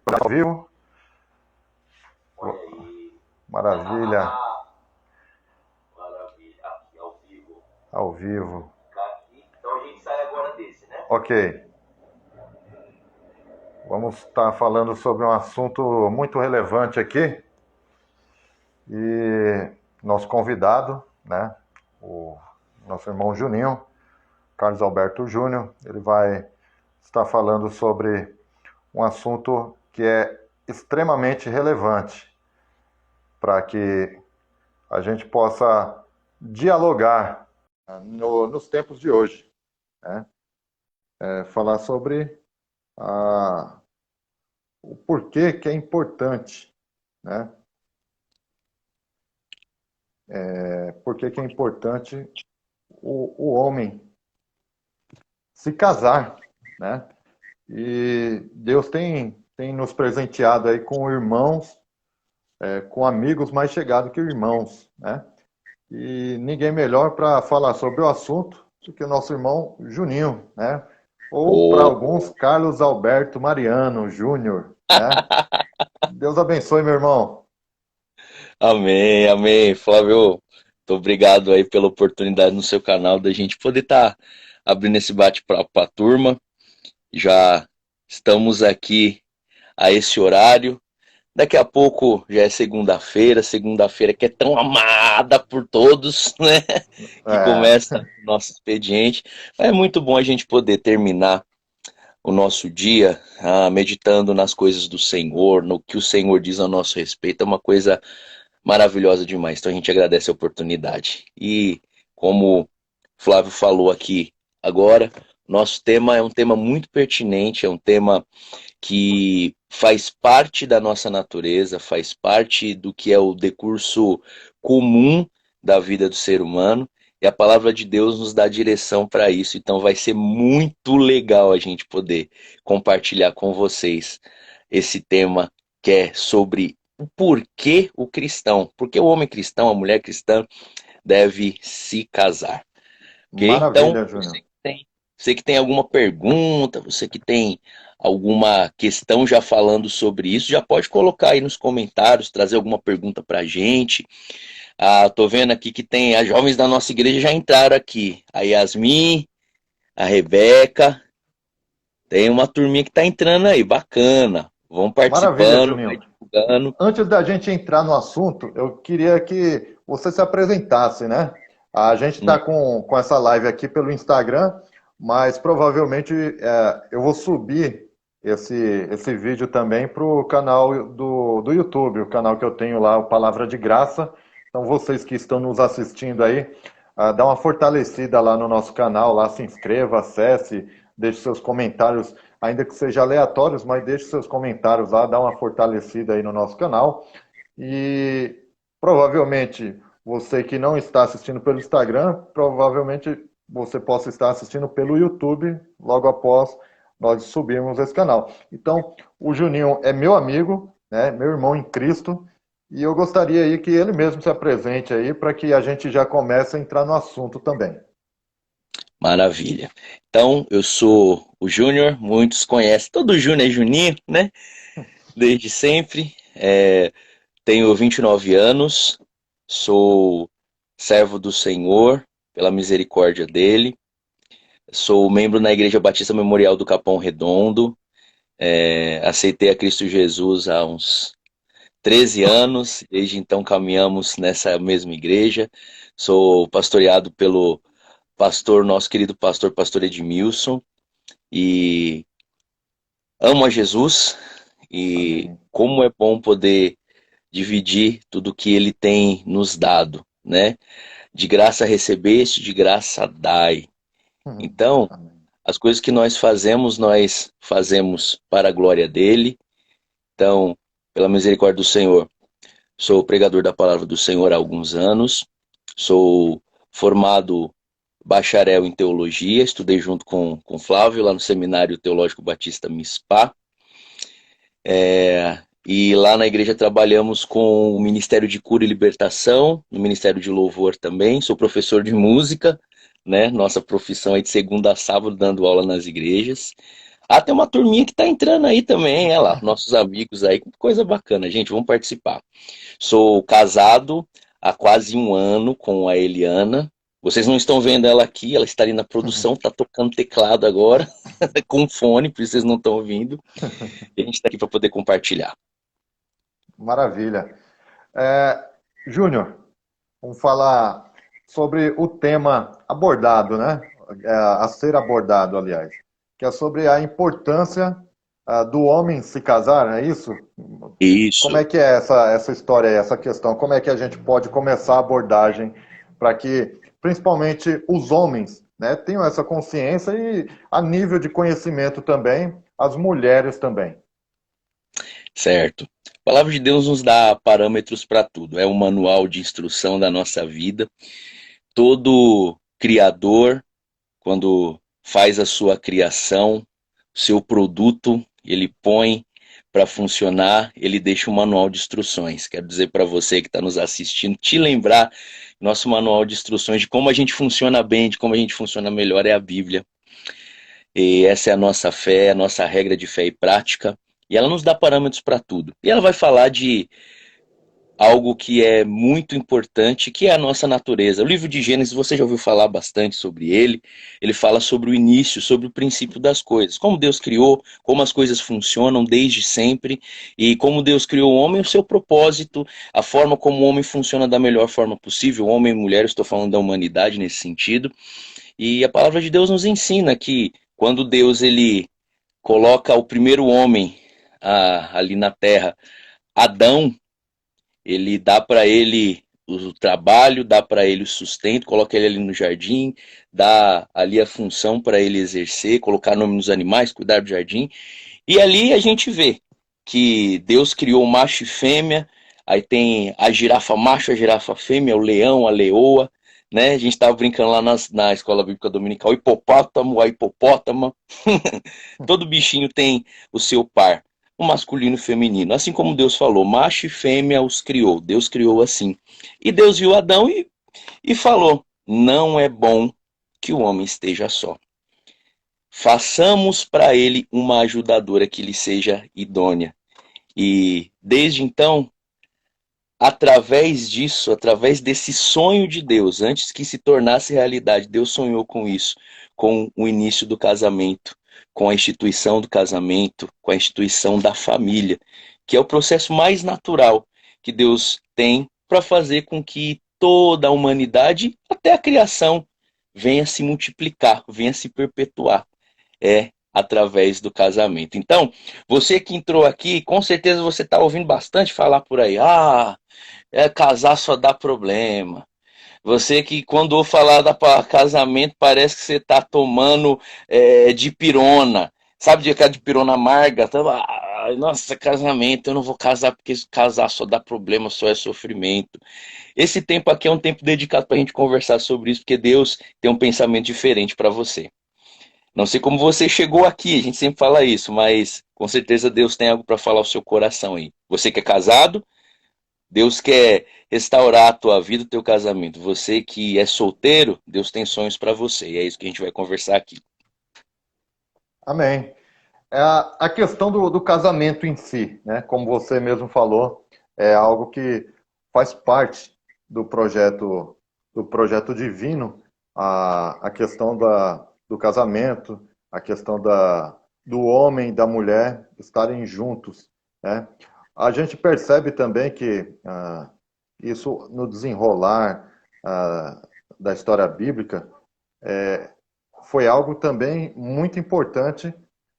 Ao vivo? Olha aí. Maravilha. Maravilha. Aqui ao vivo. Ao vivo. Ficar aqui. Então a gente sai agora desse, né? Ok. Vamos estar falando sobre um assunto muito relevante aqui. E nosso convidado, né? O nosso irmão Juninho, Carlos Alberto Júnior, ele vai estar falando sobre um assunto que é extremamente relevante para que a gente possa dialogar nos tempos de hoje, né? Falar sobre o porquê que é importante, né? Por que é importante o homem se casar, né? E Deus tem nos presenteado aí com irmãos, com amigos mais chegados que irmãos, né? E ninguém melhor para falar sobre o assunto do que o nosso irmão Juninho, né? Ou para Oh, alguns, Carlos Alberto Mariano Júnior, né? Deus abençoe, meu irmão. amém, amém. Flávio, muito obrigado aí pela oportunidade no seu canal da gente poder estar abrindo esse bate-papo para a turma. Já estamos aqui a esse horário. Daqui a pouco já é segunda-feira, segunda-feira que é tão amada por todos, né? Que É, começa o nosso expediente. É muito bom a gente poder terminar o nosso dia meditando nas coisas do Senhor, no que o Senhor diz a nosso respeito. É uma coisa maravilhosa demais. Então a gente agradece a oportunidade. E como Flávio falou aqui agora, nosso tema é um tema muito pertinente, é um tema que faz parte da nossa natureza, faz parte do que é o decurso comum da vida do ser humano, e a palavra de Deus nos dá direção para isso, então vai ser muito legal a gente poder compartilhar com vocês esse tema que é sobre o porquê o cristão, porque o homem cristão, a mulher cristã deve se casar, ok? Então, maravilha, Júnior. você que tem alguma pergunta, você que tem alguma questão já falando sobre isso, já pode colocar aí nos comentários, trazer alguma pergunta pra gente. Tô vendo aqui que tem as jovens da nossa igreja já entraram aqui. A Yasmin, a Rebeca, tem uma turminha que tá entrando aí, bacana. Vão Maravilha, participando, vai Juninho. divulgando. Antes da gente entrar no assunto, eu queria que você se apresentasse, né? A gente está com essa live aqui pelo Instagram, mas provavelmente eu vou subir esse vídeo também para o canal do YouTube, o canal que eu tenho lá, o Palavra de Graça. Então, vocês que estão nos assistindo aí, dá uma fortalecida lá no nosso canal, lá se inscreva, acesse, deixe seus comentários, ainda que sejam aleatórios, mas deixe seus comentários lá, dá uma fortalecida aí no nosso canal. E provavelmente você que não está assistindo pelo Instagram, provavelmente você possa estar assistindo pelo YouTube logo após nós subirmos esse canal. Então, o Juninho é meu amigo, né, meu irmão em Cristo, e eu gostaria aí que ele mesmo se apresente aí para que a gente já comece a entrar no assunto também. Maravilha. Então, eu sou o Júnior, muitos conhecem, todo Júnior é Juninho, né? Desde sempre. Tenho 29 anos, sou servo do Senhor, pela misericórdia dele. Sou membro na Igreja Batista Memorial do Capão Redondo. Aceitei a Cristo Jesus há uns 13 anos, desde então caminhamos nessa mesma igreja. Sou pastoreado pelo pastor, nosso querido pastor Edmilson, e amo a Jesus, e Amém. como é bom poder dividir tudo que ele tem nos dado, né? De graça recebeste, de graça dai. Então, Amém. as coisas que nós fazemos para a glória dele. Então, pela misericórdia do Senhor, sou pregador da palavra do Senhor há alguns anos, sou formado bacharel em teologia, estudei junto com Flávio lá no Seminário Teológico Batista MISPA. E lá na igreja trabalhamos com o Ministério de Cura e Libertação, no Ministério de Louvor também. Sou professor de música, né? Nossa profissão é de segunda a sábado, dando aula nas igrejas. Ah, tem uma turminha que tá entrando aí também, olha lá, nossos amigos aí, coisa bacana, gente, vamos participar. Sou casado há quase um ano com a Eliana. Vocês não estão vendo ela aqui, ela está ali na produção, está tocando teclado agora, com fone, por isso vocês não estão ouvindo. E a gente está aqui para poder compartilhar. Maravilha. É, Júnior, vamos falar sobre o tema abordado, né? A ser abordado, aliás, que é sobre a importância do homem se casar, é isso? Como Isso, é que é essa história, essa questão? Como é que a gente pode começar a abordagem para que, principalmente, os homens, né, tenham essa consciência e, a nível de conhecimento também, as mulheres também? certo. A palavra de Deus nos dá parâmetros para tudo. É um manual de instrução da nossa vida. Todo criador, quando faz a sua criação, seu produto, ele põe para funcionar, ele deixa um manual de instruções. Quero dizer para você que está nos assistindo, te lembrar, nosso manual de instruções de como a gente funciona bem, de como a gente funciona melhor é a Bíblia. E essa é a nossa fé, a nossa regra de fé e prática. E ela nos dá parâmetros para tudo. E ela vai falar de algo que é muito importante, que é a nossa natureza. O livro de Gênesis, você já ouviu falar bastante sobre ele. Ele fala sobre o início, sobre o princípio das coisas. Como Deus criou, como as coisas funcionam desde sempre, e como Deus criou o homem, o seu propósito, a forma como o homem funciona da melhor forma possível, homem e mulher, eu estou falando da humanidade nesse sentido. E a palavra de Deus nos ensina que quando Deus ele coloca o primeiro homem ali na terra, Adão, ele dá para ele o trabalho, dá para ele o sustento, coloca ele ali no jardim, dá ali a função para ele exercer, colocar nome nos animais, cuidar do jardim. E ali a gente vê que Deus criou macho e fêmea, aí tem a girafa macho, a girafa fêmea, o leão, a leoa, né? A gente estava brincando lá na escola bíblica dominical, o hipopótamo, a hipopótama. Todo bichinho tem o seu par, o masculino e o feminino. Assim como Deus falou, macho e fêmea os criou. Deus criou assim. E Deus viu Adão e falou: não é bom que o homem esteja só. Façamos para ele uma ajudadora que lhe seja idônea. E desde então, através disso, através desse sonho de Deus, antes que se tornasse realidade, Deus sonhou com isso, com o início do casamento, com a instituição do casamento, com a instituição da família, que é o processo mais natural que Deus tem para fazer com que toda a humanidade, até a criação, venha se multiplicar, venha se perpetuar. É através do casamento. Então, você que entrou aqui, com certeza você está ouvindo bastante falar por aí. Ah, casar só dá problema. Você que quando eu falar da casamento parece que você está tomando dipirona. Sabe de aquela dipirona amarga? Nossa, casamento, eu não vou casar porque casar só dá problema, só é sofrimento. Esse tempo aqui é um tempo dedicado para a gente conversar sobre isso, porque Deus tem um pensamento diferente para você. Não sei como você chegou aqui, a gente sempre fala isso, mas com certeza Deus tem algo para falar ao seu coração aí. Você que é casado, Deus quer restaurar a tua vida, o teu casamento. Você que é solteiro, Deus tem sonhos para você. E é isso que a gente vai conversar aqui. Amém. É a questão do casamento em si, né? Como você mesmo falou, é algo que faz parte do projeto divino, a questão do casamento, a questão do homem e da mulher estarem juntos, né? A gente percebe também que isso no desenrolar da história bíblica foi algo também muito importante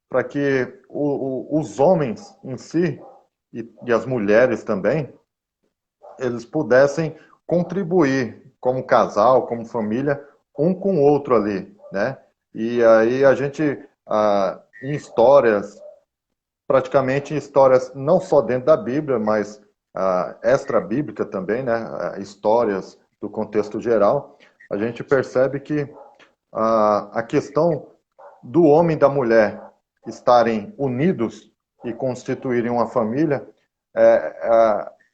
para que os homens em si e as mulheres também, eles pudessem contribuir como casal, como família, um com o outro ali, né? E aí a gente, em histórias, praticamente em histórias não só dentro da Bíblia, mas extra-bíblica também, né? Histórias do contexto geral, a gente percebe que a questão do homem e da mulher estarem unidos e constituírem uma família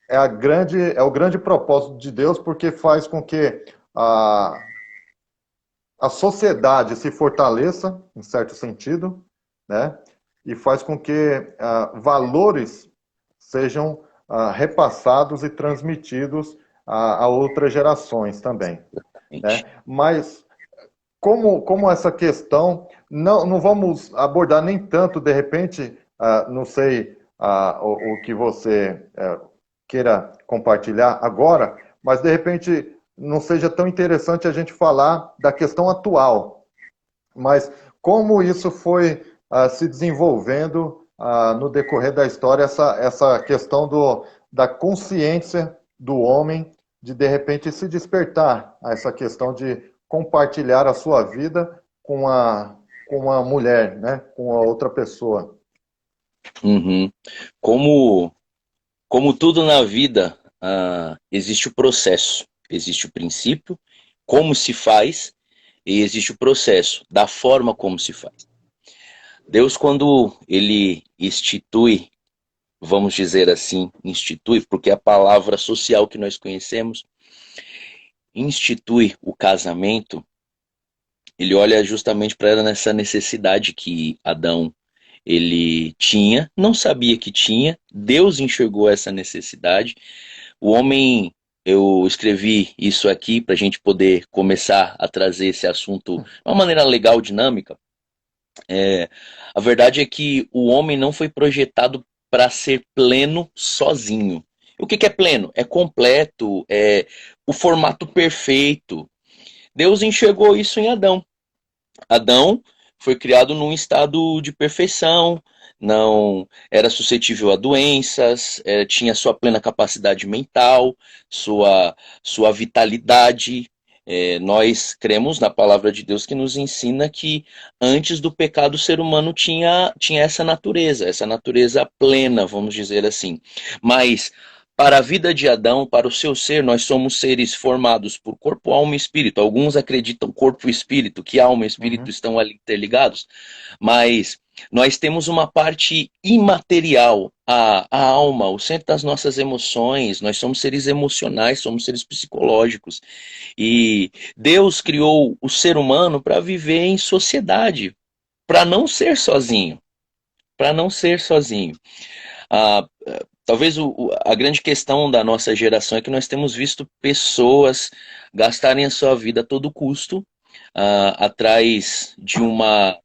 é o grande propósito de Deus, porque faz com que a sociedade se fortaleça, em certo sentido, né? e faz com que valores sejam repassados e transmitidos a outras gerações também, né? Mas como essa questão, não vamos abordar nem tanto, de repente, não sei o que você queira compartilhar agora, mas de repente não seja tão interessante a gente falar da questão atual, mas como isso foi se desenvolvendo no decorrer da história, essa questão da consciência do homem de repente se despertar a essa questão de compartilhar a sua vida com a mulher, né? Com a outra pessoa. Uhum. Como, como tudo na vida, existe o processo, existe o princípio, como se faz, e existe o processo, da forma como se faz. Deus, quando ele institui, vamos dizer assim, institui, porque é a palavra social que nós conhecemos, institui o casamento, ele olha justamente para essa necessidade que Adão ele tinha, não sabia que tinha, Deus enxergou essa necessidade. O homem, eu escrevi isso aqui para a gente poder começar a trazer esse assunto de uma maneira legal, dinâmica. A verdade é que o homem não foi projetado para ser pleno sozinho. O que é pleno? É completo, é o formato perfeito. Deus enxergou isso em Adão. Adão foi criado num estado de perfeição, não era suscetível a doenças, tinha sua plena capacidade mental, sua vitalidade. Nós cremos na palavra de Deus que nos ensina que antes do pecado o ser humano tinha essa natureza plena, vamos dizer assim. Mas para a vida de Adão, para o seu ser, nós somos seres formados por corpo, alma e espírito. Alguns acreditam corpo e espírito, que alma e espírito estão ali interligados, mas nós temos uma parte imaterial, a alma, o centro das nossas emoções. Nós somos seres emocionais, somos seres psicológicos. E Deus criou o ser humano para viver em sociedade, para não ser sozinho, para não ser sozinho. Ah, talvez a grande questão da nossa geração é que nós temos visto pessoas gastarem a sua vida a todo custo atrás de uma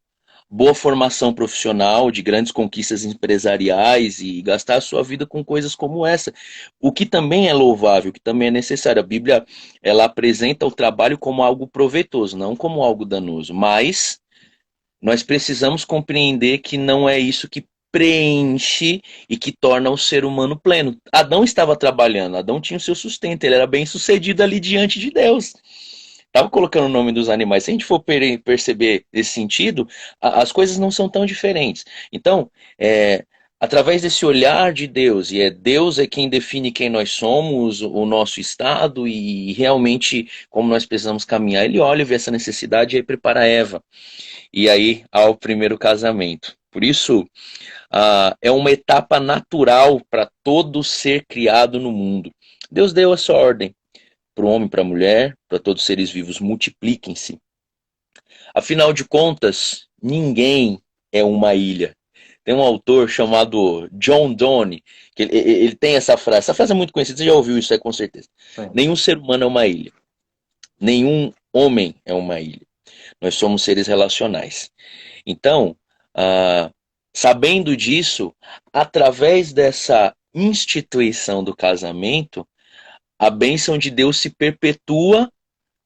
boa formação profissional, de grandes conquistas empresariais e gastar a sua vida com coisas como essa. O que também é louvável, o que também é necessário. A Bíblia, ela apresenta o trabalho como algo proveitoso, não como algo danoso, mas nós precisamos compreender que não é isso que preenche e que torna o ser humano pleno. Adão estava trabalhando, Adão tinha o seu sustento, ele era bem sucedido ali diante de Deus. Estava colocando o nome dos animais. Se a gente for perceber esse sentido, as coisas não são tão diferentes. Então, através desse olhar de Deus, e Deus é quem define quem nós somos, o nosso estado e realmente como nós precisamos caminhar. Ele olha e vê essa necessidade e aí prepara Eva. E aí ao primeiro casamento. Por isso, é uma etapa natural para todo ser criado no mundo. Deus deu essa ordem para o homem, para a mulher, para todos os seres vivos, multipliquem-se. Afinal de contas, ninguém é uma ilha. Tem um autor chamado John Donne, que ele tem essa frase é muito conhecida, você já ouviu isso aí com certeza. Sim. Nenhum ser humano é uma ilha. Nenhum homem é uma ilha. Nós somos seres relacionais. Então, sabendo disso, através dessa instituição do casamento, a bênção de Deus se perpetua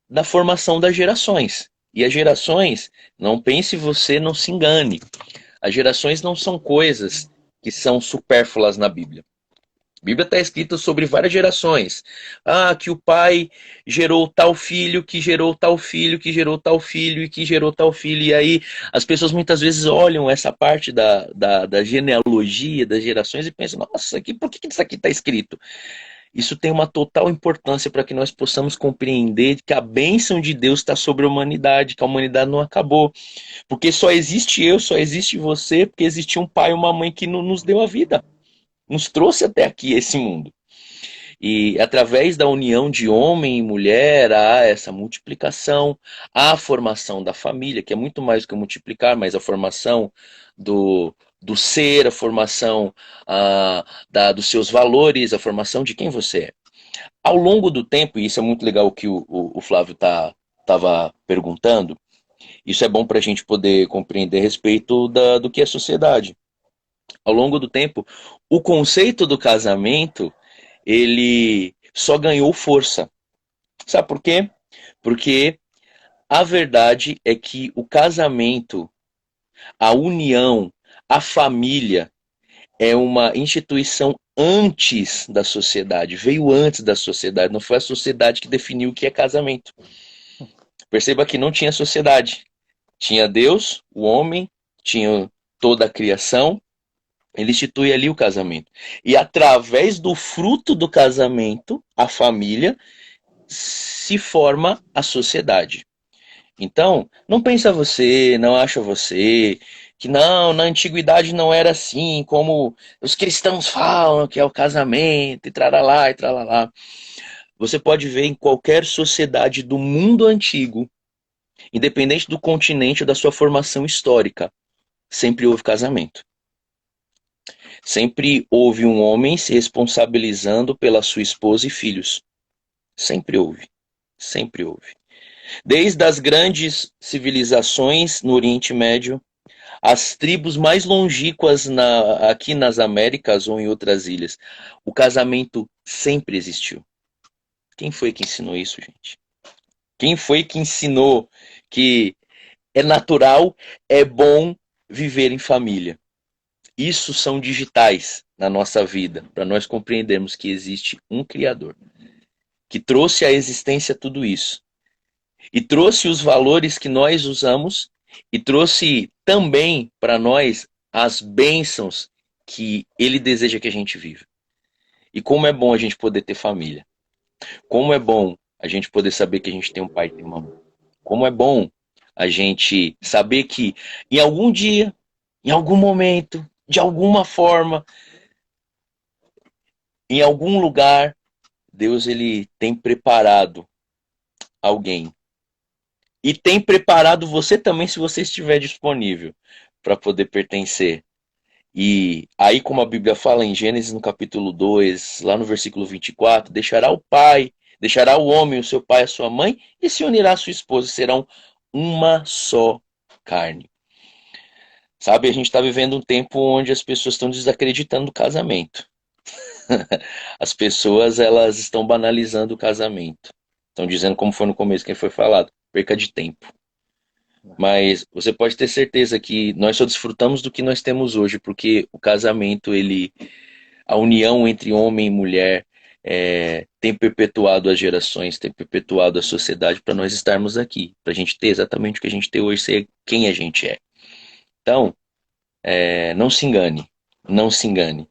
na formação das gerações. E as gerações, não pense você, não se engane. As gerações não são coisas que são supérfluas na Bíblia. A Bíblia está escrita sobre várias gerações. Que o pai gerou tal filho, que gerou tal filho, que gerou tal filho e que gerou tal filho. E aí as pessoas muitas vezes olham essa parte da genealogia das gerações e pensam, nossa, por que isso aqui está escrito? Isso tem uma total importância para que nós possamos compreender que a bênção de Deus está sobre a humanidade, que a humanidade não acabou. Porque só existe eu, só existe você, porque existe um pai e uma mãe que nos deu a vida. Nos trouxe até aqui, esse mundo. E através da união de homem e mulher, há essa multiplicação, há a formação da família, que é muito mais do que multiplicar, mas a formação do ser, a formação dos seus valores, a formação de quem você é. Ao longo do tempo, e isso é muito legal o que o Flávio estava perguntando, isso é bom para a gente poder compreender a respeito do que é sociedade. Ao longo do tempo, o conceito do casamento, ele só ganhou força. Sabe por quê? Porque a verdade é que o casamento, a união, a família é uma instituição antes da sociedade, veio antes da sociedade, não foi a sociedade que definiu o que é casamento. Perceba que não tinha sociedade. Tinha Deus, o homem, tinha toda a criação, ele institui ali o casamento. E através do fruto do casamento, a família, se forma a sociedade. Então, não pensa você, não acha você, que não, na antiguidade não era assim, como os cristãos falam que é o casamento, e traralá, e tralalá. Você pode ver em qualquer sociedade do mundo antigo, independente do continente ou da sua formação histórica, sempre houve casamento. Sempre houve um homem se responsabilizando pela sua esposa e filhos. Sempre houve. Sempre houve. Desde as grandes civilizações no Oriente Médio, as tribos mais longínquas aqui nas Américas ou em outras ilhas, o casamento sempre existiu. Quem foi que ensinou isso, gente? Quem foi que ensinou que é natural, é bom viver em família? Isso são digitais na nossa vida, para nós compreendermos que existe um Criador, que trouxe à existência tudo isso. E trouxe os valores que nós usamos e trouxe também para nós as bênçãos que Ele deseja que a gente viva. E como é bom a gente poder ter família. Como é bom a gente poder saber que a gente tem um pai e tem uma mãe. Como é bom a gente saber que em algum dia, em algum momento, de alguma forma, em algum lugar, Deus ele tem preparado alguém. E tem preparado você também se você estiver disponível para poder pertencer. E aí, como a Bíblia fala em Gênesis no capítulo 2, lá no versículo 24, deixará o pai, deixará o homem, o seu pai e a sua mãe, e se unirá à sua esposa, e serão uma só carne. Sabe, a gente está vivendo um tempo onde as pessoas estão desacreditando do casamento. As pessoas, elas estão banalizando o casamento. Estão dizendo, como foi no começo, quem foi falado, perca de tempo. Mas você pode ter certeza que nós só desfrutamos do que nós temos hoje, porque o casamento, a união entre homem e mulher, tem perpetuado as gerações, tem perpetuado a sociedade para nós estarmos aqui, para a gente ter exatamente o que a gente tem hoje, ser quem a gente é. Então, não se engane, não se engane.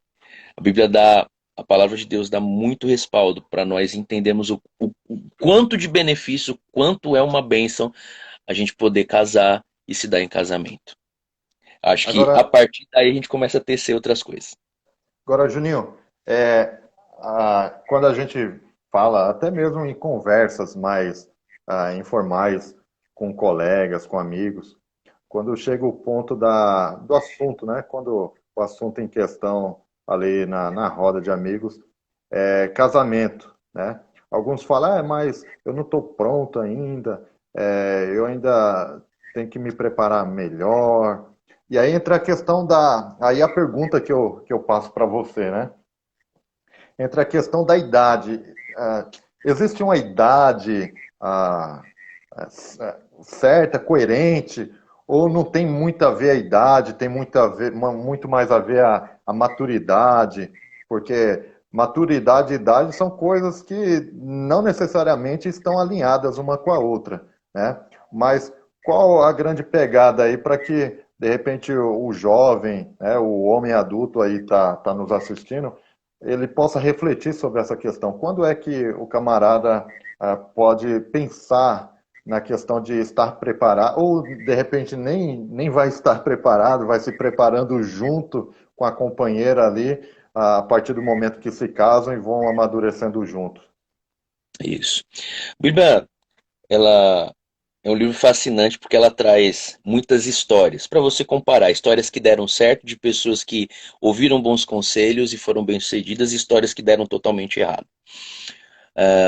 A palavra de Deus dá muito respaldo para nós entendermos o quanto de benefício, quanto é uma bênção a gente poder casar e se dar em casamento. Acho que a Agora, partir daí a gente começa a tecer outras coisas. agora, Juninho, quando a gente fala, até mesmo em conversas mais informais com colegas, com amigos, quando chega o ponto do assunto, né? Quando o assunto em questão ali na roda de amigos é casamento, né? Alguns falam, mas eu não estou pronto ainda, eu ainda tenho que me preparar melhor. E aí entra a questão aí a pergunta que eu passo para você, né? Entra a questão da idade. Existe uma idade certa, coerente, ou não tem muito a ver a idade, tem muito mais a ver a maturidade, porque maturidade e idade são coisas que não necessariamente estão alinhadas uma com a outra, né? Mas qual a grande pegada aí para que, de repente, o jovem, né, o homem adulto aí tá nos assistindo, ele possa refletir sobre essa questão? Quando é que o camarada pode pensar na questão de estar preparado, ou de repente nem vai estar preparado, vai se preparando junto com a companheira ali, a partir do momento que se casam e vão amadurecendo juntos? Isso. Bíblia, ela É um livro fascinante porque ela traz muitas histórias para você comparar. Histórias que deram certo de pessoas que ouviram bons conselhos e foram bem-sucedidas, e histórias que deram totalmente errado.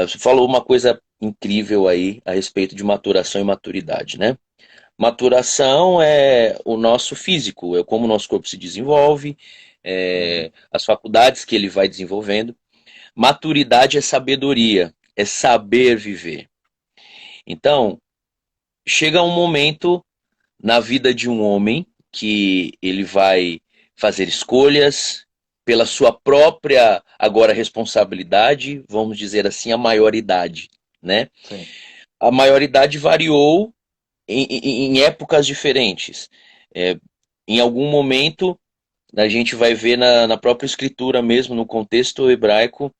Você falou uma coisa incrível aí a respeito de maturação e maturidade, né? Maturação é o nosso físico, é como o nosso corpo se desenvolve, Uhum. as faculdades que ele vai desenvolvendo. Maturidade é sabedoria, é saber viver. Então, chega um momento na vida de um homem que ele vai fazer escolhas pela sua própria agora responsabilidade, vamos dizer assim, a maioridade, né? Sim. A maioridade variou em épocas diferentes. É, em algum momento a gente vai ver na própria escritura mesmo, no contexto hebraico,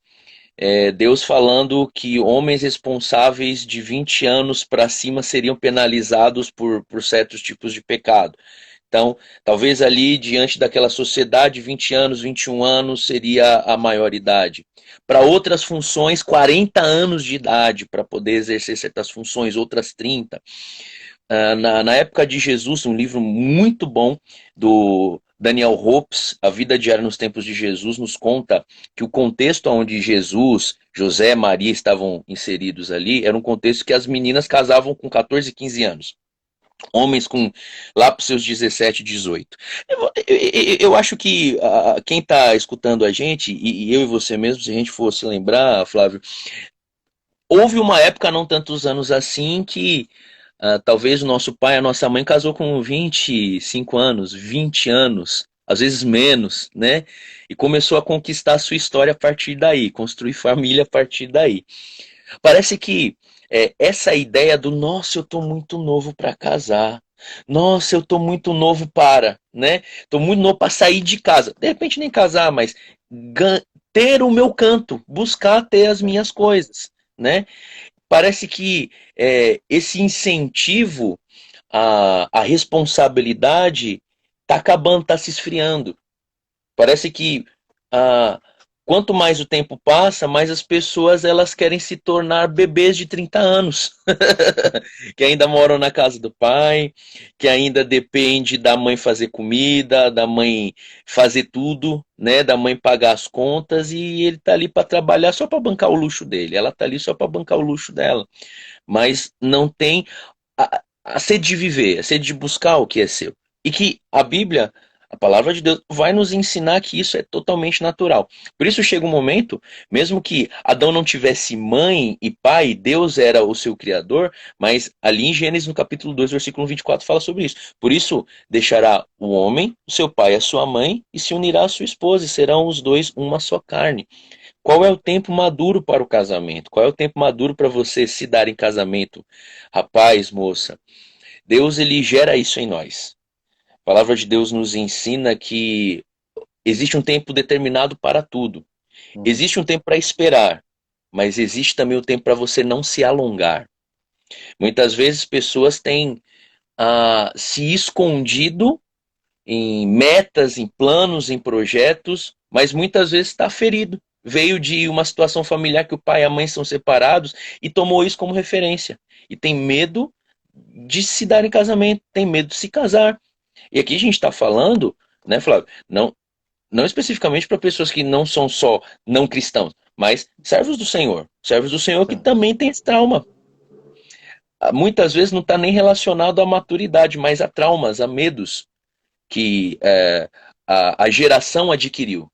Deus falando que homens responsáveis de 20 anos para cima seriam penalizados por certos tipos de pecado. Então, talvez ali, diante daquela sociedade, 20 anos, 21 anos seria a maioridade. Para outras funções, 40 anos de idade para poder exercer certas funções, outras 30. Na época de Jesus, um livro muito bom do Daniel Hopes, A Vida Diária nos Tempos de Jesus, nos conta que o contexto onde Jesus, José e Maria estavam inseridos ali era um contexto que as meninas casavam com 14, 15 anos. Homens com lá para os seus 17, 18. Eu acho que quem está escutando a gente, e eu e você mesmo, se a gente fosse lembrar, Flávio, houve uma época, não tantos anos assim, que talvez o nosso pai, a nossa mãe casou com 25 anos, 20 anos, às vezes menos, né? E começou a conquistar a sua história a partir daí, construir família a partir daí. Parece que essa ideia do nossa, eu tô muito novo para casar. Nossa, eu tô muito novo para, né? Tô muito novo para sair de casa. De repente nem casar, mas ter o meu canto, buscar ter as Sim. minhas coisas, né? Parece que esse incentivo à responsabilidade está acabando, está se esfriando. Parece que ah, quanto mais o tempo passa, mais as pessoas elas querem se tornar bebês de 30 anos, que ainda moram na casa do pai, que ainda depende da mãe fazer comida, da mãe fazer tudo, né, da mãe pagar as contas e ele tá ali para trabalhar só para bancar o luxo dele, ela tá ali só para bancar o luxo dela, mas não tem a sede de viver, a sede de buscar o que é seu. E que a Bíblia, a palavra de Deus, vai nos ensinar que isso é totalmente natural. Por isso chega um momento, mesmo que Adão não tivesse mãe e pai, Deus era o seu criador, mas ali em Gênesis, no capítulo 2, versículo 24, fala sobre isso. Por isso, deixará o homem, o seu pai e a sua mãe, e se unirá à sua esposa, e serão os dois uma só carne. Qual é o tempo maduro para o casamento? Qual é o tempo maduro para você se dar em casamento? Rapaz, moça, Deus ele gera isso em nós. A palavra de Deus nos ensina que existe um tempo determinado para tudo. Uhum. Existe um tempo para esperar, mas existe também o tempo para você não se alongar. Muitas vezes pessoas têm se escondido em metas, em planos, em projetos, mas muitas vezes está ferido. Veio de uma situação familiar que o pai e a mãe são separados e tomou isso como referência. E tem medo de se dar em casamento, tem medo de se casar. E aqui a gente está falando, né, Flávio, não especificamente para pessoas que não são só não cristãos, mas servos do Senhor que Sim. também tem esse trauma. Muitas vezes não está nem relacionado à maturidade, mas a traumas, a medos que a geração adquiriu.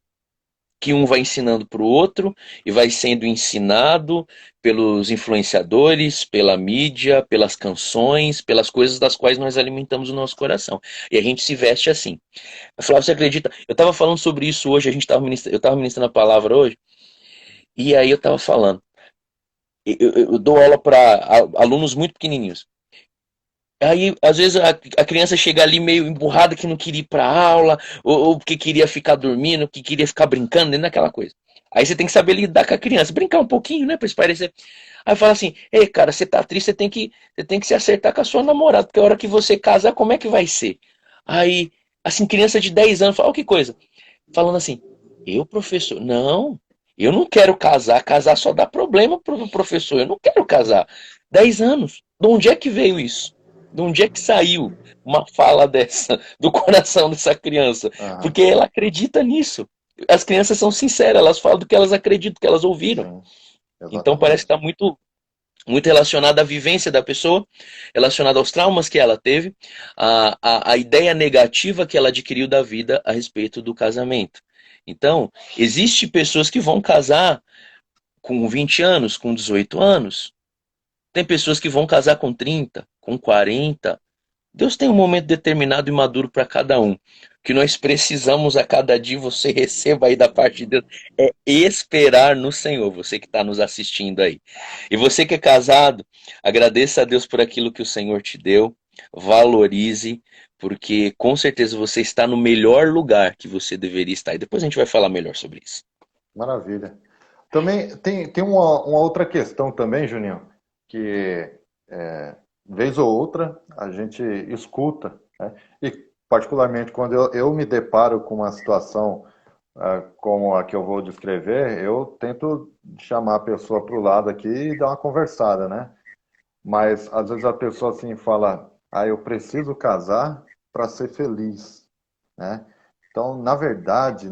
Que um vai ensinando para o outro e vai sendo ensinado pelos influenciadores, pela mídia, pelas canções, pelas coisas das quais nós alimentamos o nosso coração. E a gente se veste assim. Flávio, você acredita? Eu estava falando sobre isso hoje, eu estava ministrando a palavra hoje, e aí eu estava falando. Eu dou aula para alunos muito pequenininhos. Aí, às vezes, a criança chega ali meio emburrada que não queria ir para aula, ou porque queria ficar dormindo, que queria ficar brincando, dentro daquela coisa. Aí você tem que saber lidar com a criança, brincar um pouquinho, né, pra isso parecer. Aí fala assim: ei, cara, você tá triste, você tem que se acertar com a sua namorada, porque a hora que você casar, como é que vai ser? Aí, assim, criança de 10 anos, fala: ó, que coisa. Falando assim: eu, professor, não, eu não quero casar, casar só dá problema pro professor, eu não quero casar. 10 anos. De onde é que veio isso? De onde é que saiu uma fala dessa do coração dessa criança? Aham, Porque ela acredita nisso. As crianças são sinceras, elas falam do que elas acreditam, que elas ouviram. sim, Então parece que exatamente. está muito relacionado à vivência da pessoa, relacionado aos traumas que ela teve, a ideia negativa que ela adquiriu da vida a respeito do casamento. Então, existe pessoas que vão casar com 20 anos, com 18 anos. Tem pessoas que vão casar com 30, com 40. Deus tem um momento determinado e maduro para cada um. O que nós precisamos a cada dia, você receba aí da parte de Deus, é esperar no Senhor, você que está nos assistindo aí. E você que é casado, agradeça a Deus por aquilo que o Senhor te deu, valorize, porque com certeza você está no melhor lugar que você deveria estar. E depois a gente vai falar melhor sobre isso. Maravilha. Também tem uma outra questão também, Juninho, que vez ou outra a gente escuta, né? E particularmente quando eu me deparo com uma situação como a que eu vou descrever, eu tento chamar a pessoa para o lado aqui e dar uma conversada, né? Mas às vezes a pessoa assim fala, eu preciso casar para ser feliz, né? Então, na verdade,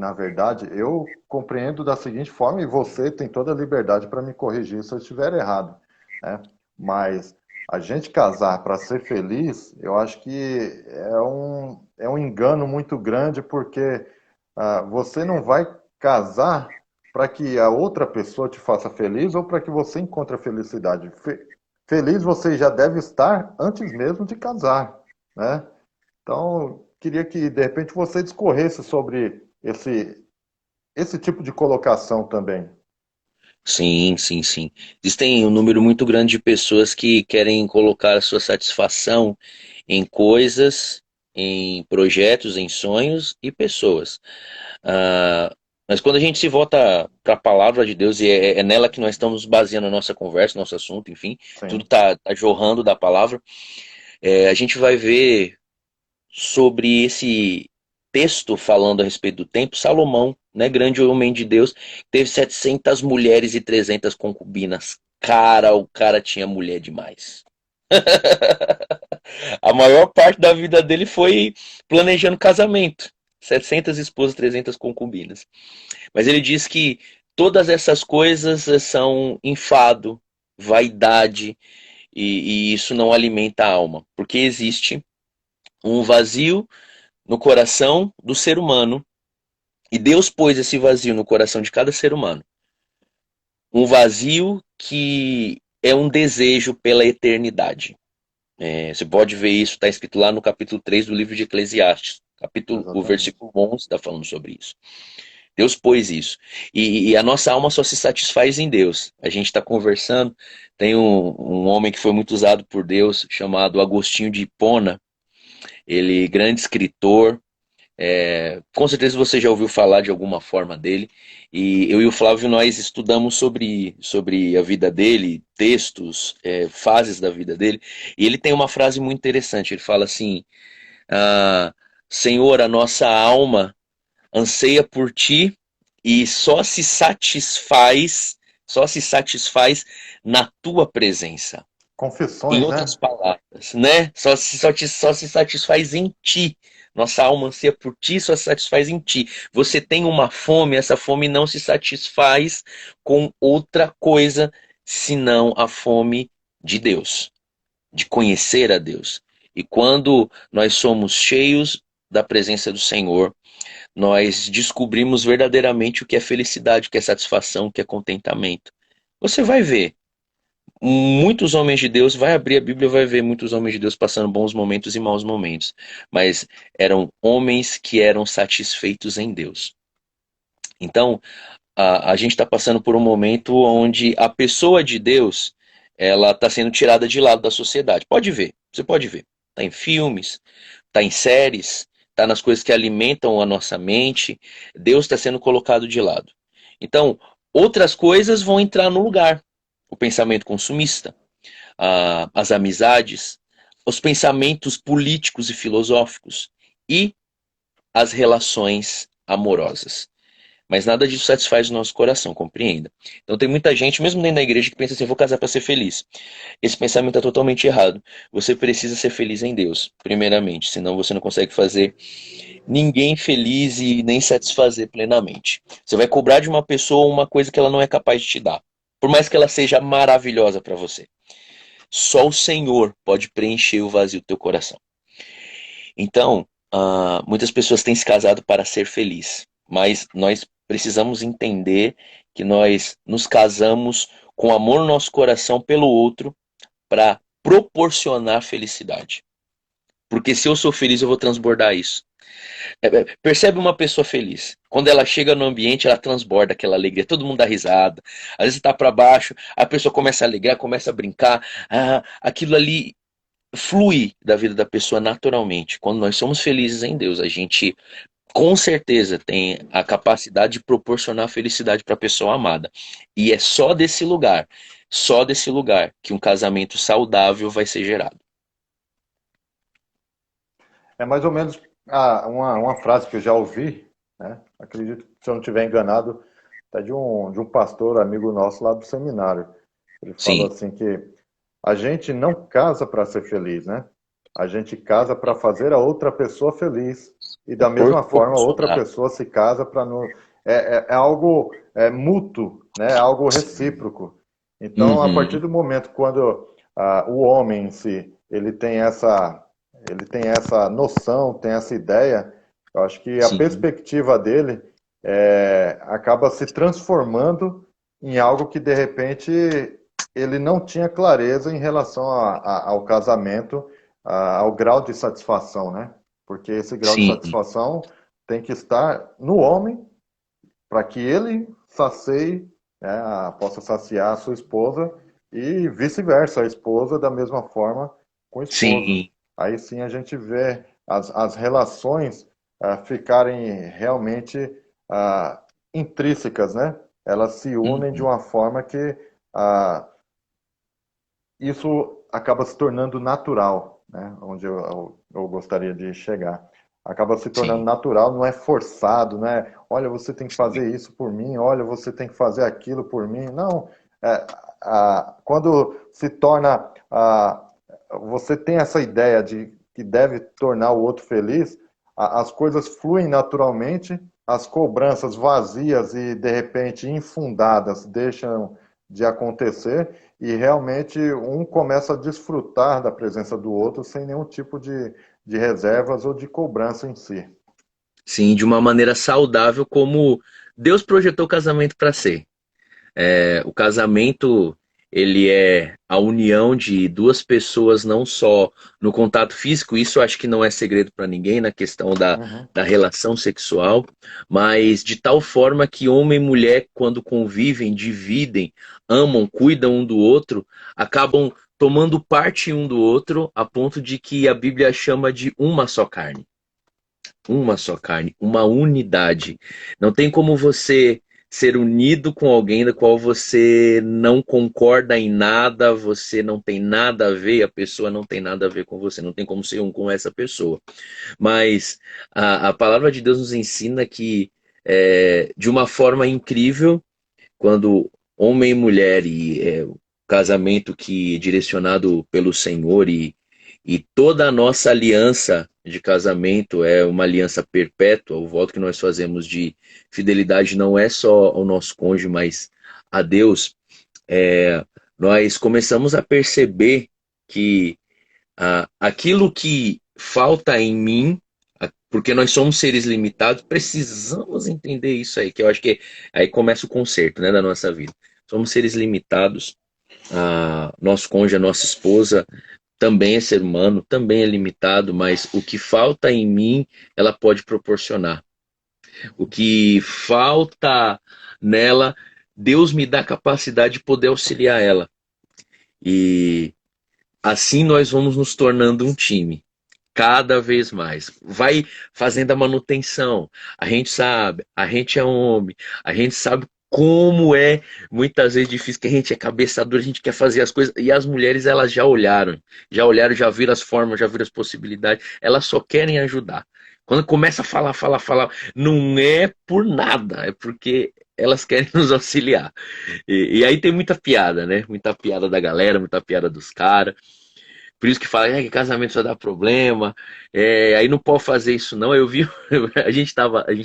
eu compreendo da seguinte forma, e você tem toda a liberdade para me corrigir se eu estiver errado, né? Mas a gente casar para ser feliz, eu acho que é um engano muito grande, porque você não vai casar para que a outra pessoa te faça feliz ou para que você encontre a felicidade. Feliz você já deve estar antes mesmo de casar, né? Então, queria que de repente você discorresse sobre esse tipo de colocação também. Sim, sim, sim. Existem um número muito grande de pessoas que querem colocar a sua satisfação em coisas, em projetos, em sonhos e pessoas. Mas quando a gente se volta para a palavra de Deus, e é nela que nós estamos baseando a nossa conversa, nosso assunto, enfim, tudo Sim, está jorrando da palavra, a gente vai ver sobre esse texto falando a respeito do tempo, Salomão, né, grande homem de Deus, teve 700 mulheres e 300 concubinas. Cara, o cara tinha mulher demais. A maior parte da vida dele foi planejando casamento. 700 esposas, 300 concubinas. Mas ele diz que todas essas coisas são enfado, vaidade, e isso não alimenta a alma. Porque existe um vazio no coração do ser humano, e Deus pôs esse vazio no coração de cada ser humano. Um vazio que é um desejo pela eternidade. Você pode ver isso, está escrito lá no capítulo 3 do livro de Eclesiastes. O exatamente. versículo 11 está falando sobre isso. Deus pôs isso. E a nossa alma só se satisfaz em Deus. A gente está conversando, tem um homem que foi muito usado por Deus, chamado Agostinho de Hipona. Ele, grande escritor, com certeza você já ouviu falar de alguma forma dele. E eu e o Flávio, nós estudamos sobre a vida dele, textos, fases da vida dele. E ele tem uma frase muito interessante. Ele fala assim: ah, Senhor, a nossa alma anseia por ti e só se satisfaz na tua presença. Em Confissões, outras né? palavras, né? Só se satisfaz em ti. Nossa alma anseia por ti, só se satisfaz em ti. Você tem uma fome, essa fome não se satisfaz com outra coisa senão a fome de Deus, de conhecer a Deus. E quando nós somos cheios da presença do Senhor, nós descobrimos verdadeiramente o que é felicidade, o que é satisfação, o que é contentamento. Você vai ver muitos homens de Deus, vai abrir a Bíblia, vai ver muitos homens de Deus passando bons momentos e maus momentos, mas eram homens que eram satisfeitos em Deus. Então, a gente está passando por um momento onde a pessoa de Deus, ela está sendo tirada de lado da sociedade. Pode ver, você pode ver. Está em filmes, está em séries, está nas coisas que alimentam a nossa mente. Deus está sendo colocado de lado. Então, outras coisas vão entrar no lugar. O pensamento consumista, as amizades, os pensamentos políticos e filosóficos e as relações amorosas. Mas nada disso satisfaz o nosso coração, compreenda. Então tem muita gente, mesmo dentro da igreja, que pensa assim, eu vou casar para ser feliz. Esse pensamento é totalmente errado. Você precisa ser feliz em Deus, primeiramente, senão você não consegue fazer ninguém feliz e nem satisfazer plenamente. Você vai cobrar de uma pessoa uma coisa que ela não é capaz de te dar, por mais que ela seja maravilhosa para você. Só o Senhor pode preencher o vazio do teu coração. Então, muitas pessoas têm se casado para ser feliz, mas nós precisamos entender que nós nos casamos com amor no nosso coração pelo outro para proporcionar felicidade. Porque se eu sou feliz, eu vou transbordar isso. Percebe uma pessoa feliz. Quando ela chega no ambiente, ela transborda aquela alegria. Todo mundo dá risada. Às vezes está para baixo, a pessoa começa a alegrar, começa a brincar. Aquilo ali flui da vida da pessoa naturalmente. Quando nós somos felizes em Deus, a gente com certeza tem a capacidade de proporcionar felicidade para a pessoa amada. E é só desse lugar, que um casamento saudável vai ser gerado. É mais ou menos uma frase que eu já ouvi, né? Acredito que se eu não estiver enganado, até de um pastor amigo nosso lá do seminário. Ele falou Sim, assim que a gente não casa para ser feliz, né? A gente casa para fazer a outra pessoa feliz. E da mesma forma, a outra proporcionar. pessoa se casa para não. É algo mútuo, né? É algo recíproco. Então, a partir Uhum, do momento quando o homem em si ele tem essa noção, tem essa ideia, eu acho que a sim, perspectiva dele acaba se transformando em algo que de repente ele não tinha clareza em relação ao casamento, ao grau de satisfação, né? Porque esse grau de sim, satisfação tem que estar no homem para que ele sacie, né, possa saciar a sua esposa e vice-versa, a esposa da mesma forma com o esposo. sim, Aí sim a gente vê as relações ficarem realmente intrínsecas, né? Elas se unem de uhum, uma forma que ah, isso acaba se tornando natural, né? Onde eu gostaria de chegar. Acaba se tornando sim, natural, não é forçado, né? Olha, você tem que sim, fazer isso por mim, olha, você tem que fazer aquilo por mim. Não, quando se torna, você tem essa ideia de que deve tornar o outro feliz, as coisas fluem naturalmente, as cobranças vazias e de repente infundadas deixam de acontecer e realmente um começa a desfrutar da presença do outro sem nenhum tipo de reservas ou de cobrança em si. sim, de uma maneira saudável, como Deus projetou o casamento para ser. O casamento, ele é a união de duas pessoas, não só no contato físico, isso eu acho que não é segredo para ninguém na questão Uhum. da relação sexual, mas de tal forma que homem e mulher, quando convivem, dividem, amam, cuidam um do outro, acabam tomando parte um do outro, a ponto de que a Bíblia chama de uma só carne. Uma só carne, uma unidade. Não tem como você ser unido com alguém da qual você não concorda em nada, você não tem nada a ver, a pessoa não tem nada a ver com você, não tem como ser um com essa pessoa. Mas a palavra de Deus nos ensina que, de uma forma incrível, quando homem e mulher e o casamento que é direcionado pelo Senhor e toda a nossa aliança de casamento é uma aliança perpétua, o voto que nós fazemos de fidelidade não é só ao nosso cônjuge, mas a Deus, nós começamos a perceber que aquilo que falta em mim, porque nós somos seres limitados, precisamos entender isso aí, que eu acho que aí começa o conserto, né, da nossa vida. Somos seres limitados, nosso cônjuge, a nossa esposa também é ser humano, também é limitado, mas o que falta em mim, ela pode proporcionar. O que falta nela, Deus me dá a capacidade de poder auxiliar ela. E assim nós vamos nos tornando um time. Cada vez mais. Vai fazendo a manutenção. A gente sabe, a gente é homem, a gente sabe como é muitas vezes difícil, que a gente é cabeça dura, a gente quer fazer as coisas, e as mulheres elas já olharam, já viram as formas, já viram as possibilidades, elas só querem ajudar. Quando começa a falar, não é por nada, é porque elas querem nos auxiliar. E aí tem muita piada, né? Muita piada da galera, muita piada dos caras. Por isso que fala que casamento só dá problema, aí não pode fazer isso não. Eu vi, a gente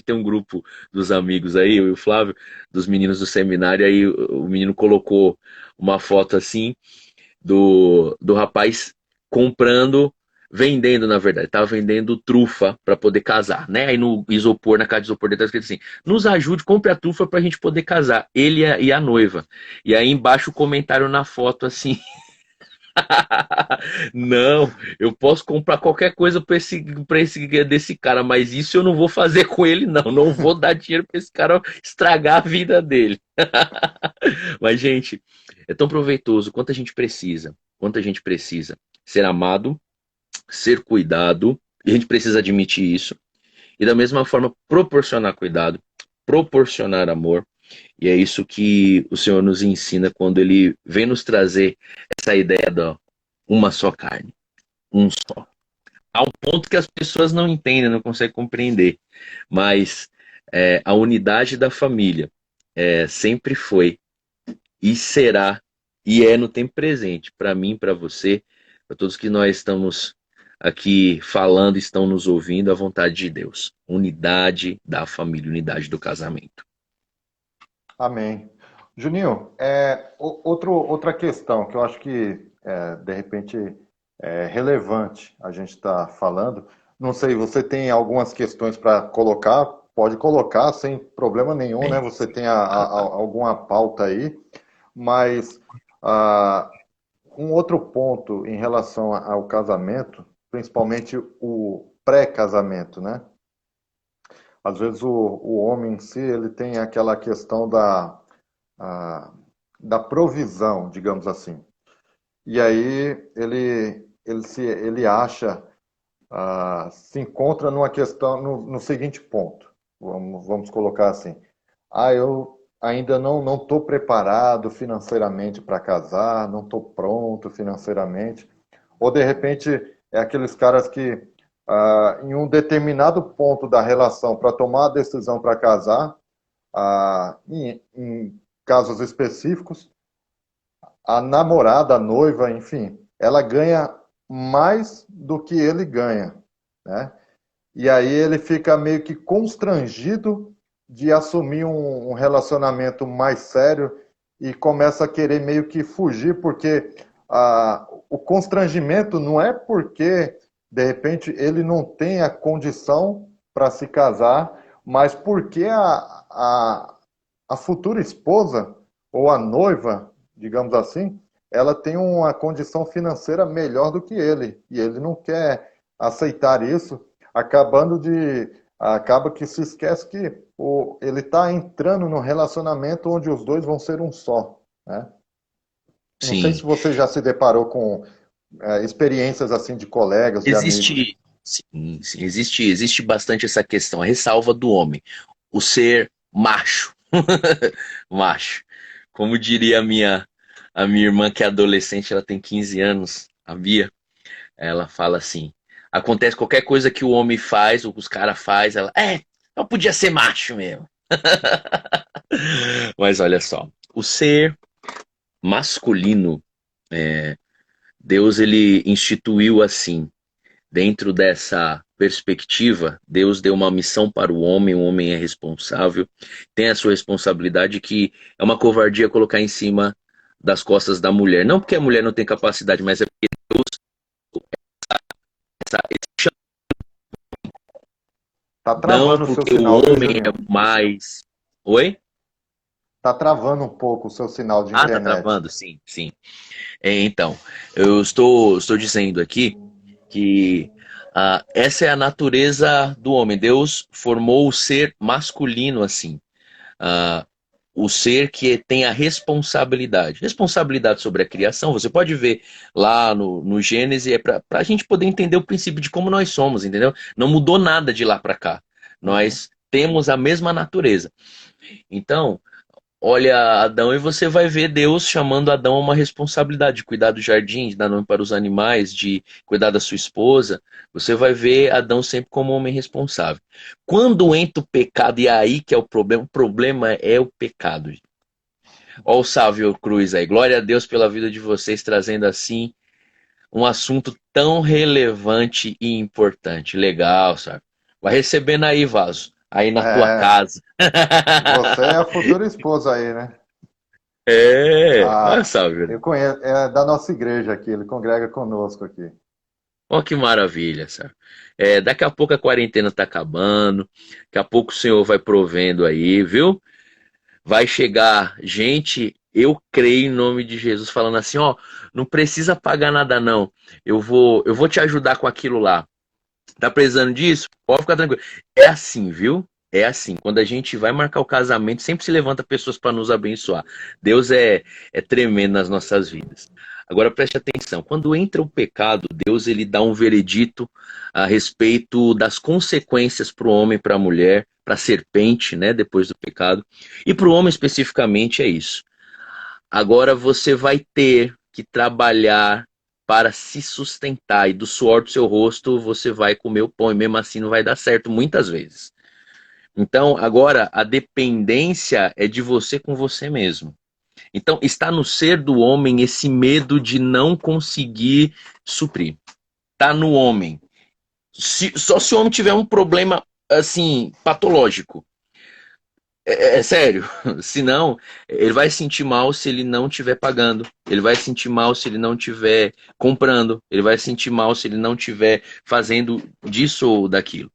tem um grupo dos amigos aí, eu e o Flávio, dos meninos do seminário, aí o menino colocou uma foto assim do rapaz comprando, vendendo na verdade, tava vendendo trufa para poder casar, né? Aí no isopor, na caixa de isopor, tá escrito assim: nos ajude, compre a trufa pra gente poder casar, ele e a noiva. E aí embaixo o comentário na foto assim: não, eu posso comprar qualquer coisa para esse desse cara, mas isso eu não vou fazer com ele, não. Não vou dar dinheiro para esse cara estragar a vida dele. Mas, gente, é tão proveitoso quanto a gente precisa ser amado, ser cuidado, e a gente precisa admitir isso. E da mesma forma, proporcionar cuidado, proporcionar amor. E é isso que o Senhor nos ensina quando Ele vem nos trazer essa ideia da uma só carne, um só. Há um ponto que as pessoas não entendem, não conseguem compreender, mas a unidade da família sempre foi e será e é no tempo presente, para mim, para você, para todos que nós estamos aqui falando, estão nos ouvindo, a vontade de Deus. Unidade da família, unidade do casamento. Amém. Juninho, outra questão que eu acho que, de repente, é relevante a gente estar falando. Não sei, você tem algumas questões para colocar? Pode colocar sem problema nenhum, né? Bem, Você tem alguma pauta aí, mas um outro ponto em relação ao casamento, principalmente o pré-casamento, né? Às vezes o homem em si, ele tem aquela questão a- da provisão, digamos assim. E aí ele acha, se encontra numa questão, no seguinte ponto. Vamos colocar assim. Eu ainda não estou preparado financeiramente para casar, não estou pronto financeiramente. Ou de repente é aqueles caras que em um determinado ponto da relação para tomar a decisão para casar, em casos específicos, a namorada, a noiva, enfim, ela ganha mais do que ele ganha, né? E aí ele fica meio que constrangido de assumir um relacionamento mais sério e começa a querer meio que fugir, porque o constrangimento não é porque, de repente, ele não tem a condição para se casar, mas porque a futura esposa ou a noiva, digamos assim, ela tem uma condição financeira melhor do que ele, e ele não quer aceitar isso, acaba que se esquece que ele está entrando num relacionamento onde os dois vão ser um só, né? Não sei se sim. você já se deparou com experiências assim de colegas, de amigos. Existe, sim, existe bastante essa questão, a ressalva do homem, o ser macho. Macho. Como diria a minha irmã, que é adolescente, ela tem 15 anos, a Bia, ela fala assim: acontece qualquer coisa que o homem faz, ou que os caras faz, ela, eu podia ser macho mesmo. Mas olha só, o ser masculino, Deus ele instituiu assim. Dentro dessa perspectiva, Deus deu uma missão para o homem é responsável, tem a sua responsabilidade, que é uma covardia colocar em cima das costas da mulher. Não porque a mulher não tem capacidade, mas é porque esse Tá não travando o seu porque o sinal, viu, homem Juninho? é mais. Oi? Tá travando um pouco o seu sinal de Ah, tá internet. travando? Sim, sim. Então, eu estou dizendo aqui que essa é a natureza do homem. Deus formou o ser masculino assim. ah, o ser que tem a responsabilidade. Responsabilidade sobre a criação, você pode ver lá no Gênesis, é para a gente poder entender o princípio de como nós somos, entendeu? Não mudou nada de lá para cá. Uhum. Nós temos a mesma natureza. Então, olha Adão e você vai ver Deus chamando Adão a uma responsabilidade de cuidar do jardim, de dar nome para os animais, de cuidar da sua esposa. Você vai ver Adão sempre como um homem responsável. Quando entra o pecado, e é aí que é o problema é o pecado. Ó o Sávio Cruz aí, glória a Deus pela vida de vocês, trazendo assim um assunto tão relevante e importante. Legal, sabe? Vai recebendo aí, Vaso, aí na tua É, casa. você é a futura esposa aí, né? É, olha, Ah, Sávio. eu conheço, é da nossa igreja aqui, ele congrega conosco aqui. Ó que maravilha, sabe? É, daqui a pouco a quarentena tá acabando, daqui a pouco o Senhor vai provendo aí, viu? Vai chegar gente, eu creio em nome de Jesus, falando assim, ó, não precisa pagar nada não, eu vou te ajudar com aquilo lá. Tá precisando disso? Pode ficar tranquilo. É assim, viu? É assim. Quando a gente vai marcar o casamento, sempre se levanta pessoas para nos abençoar. Deus é tremendo nas nossas vidas. Agora preste atenção. Quando entra o pecado, Deus ele dá um veredito a respeito das consequências para o homem, para a mulher, para a serpente, né? Depois do pecado. E para o homem especificamente é isso. Agora você vai ter que trabalhar para se sustentar, e do suor do seu rosto você vai comer o pão, e mesmo assim não vai dar certo muitas vezes. Então, agora a dependência é de você com você mesmo. Então, está no ser do homem esse medo de não conseguir suprir. Está no homem. Só se o homem tiver um problema assim patológico. É sério, senão ele vai sentir mal se ele não estiver pagando, ele vai sentir mal se ele não estiver comprando, ele vai sentir mal se ele não estiver fazendo disso ou daquilo.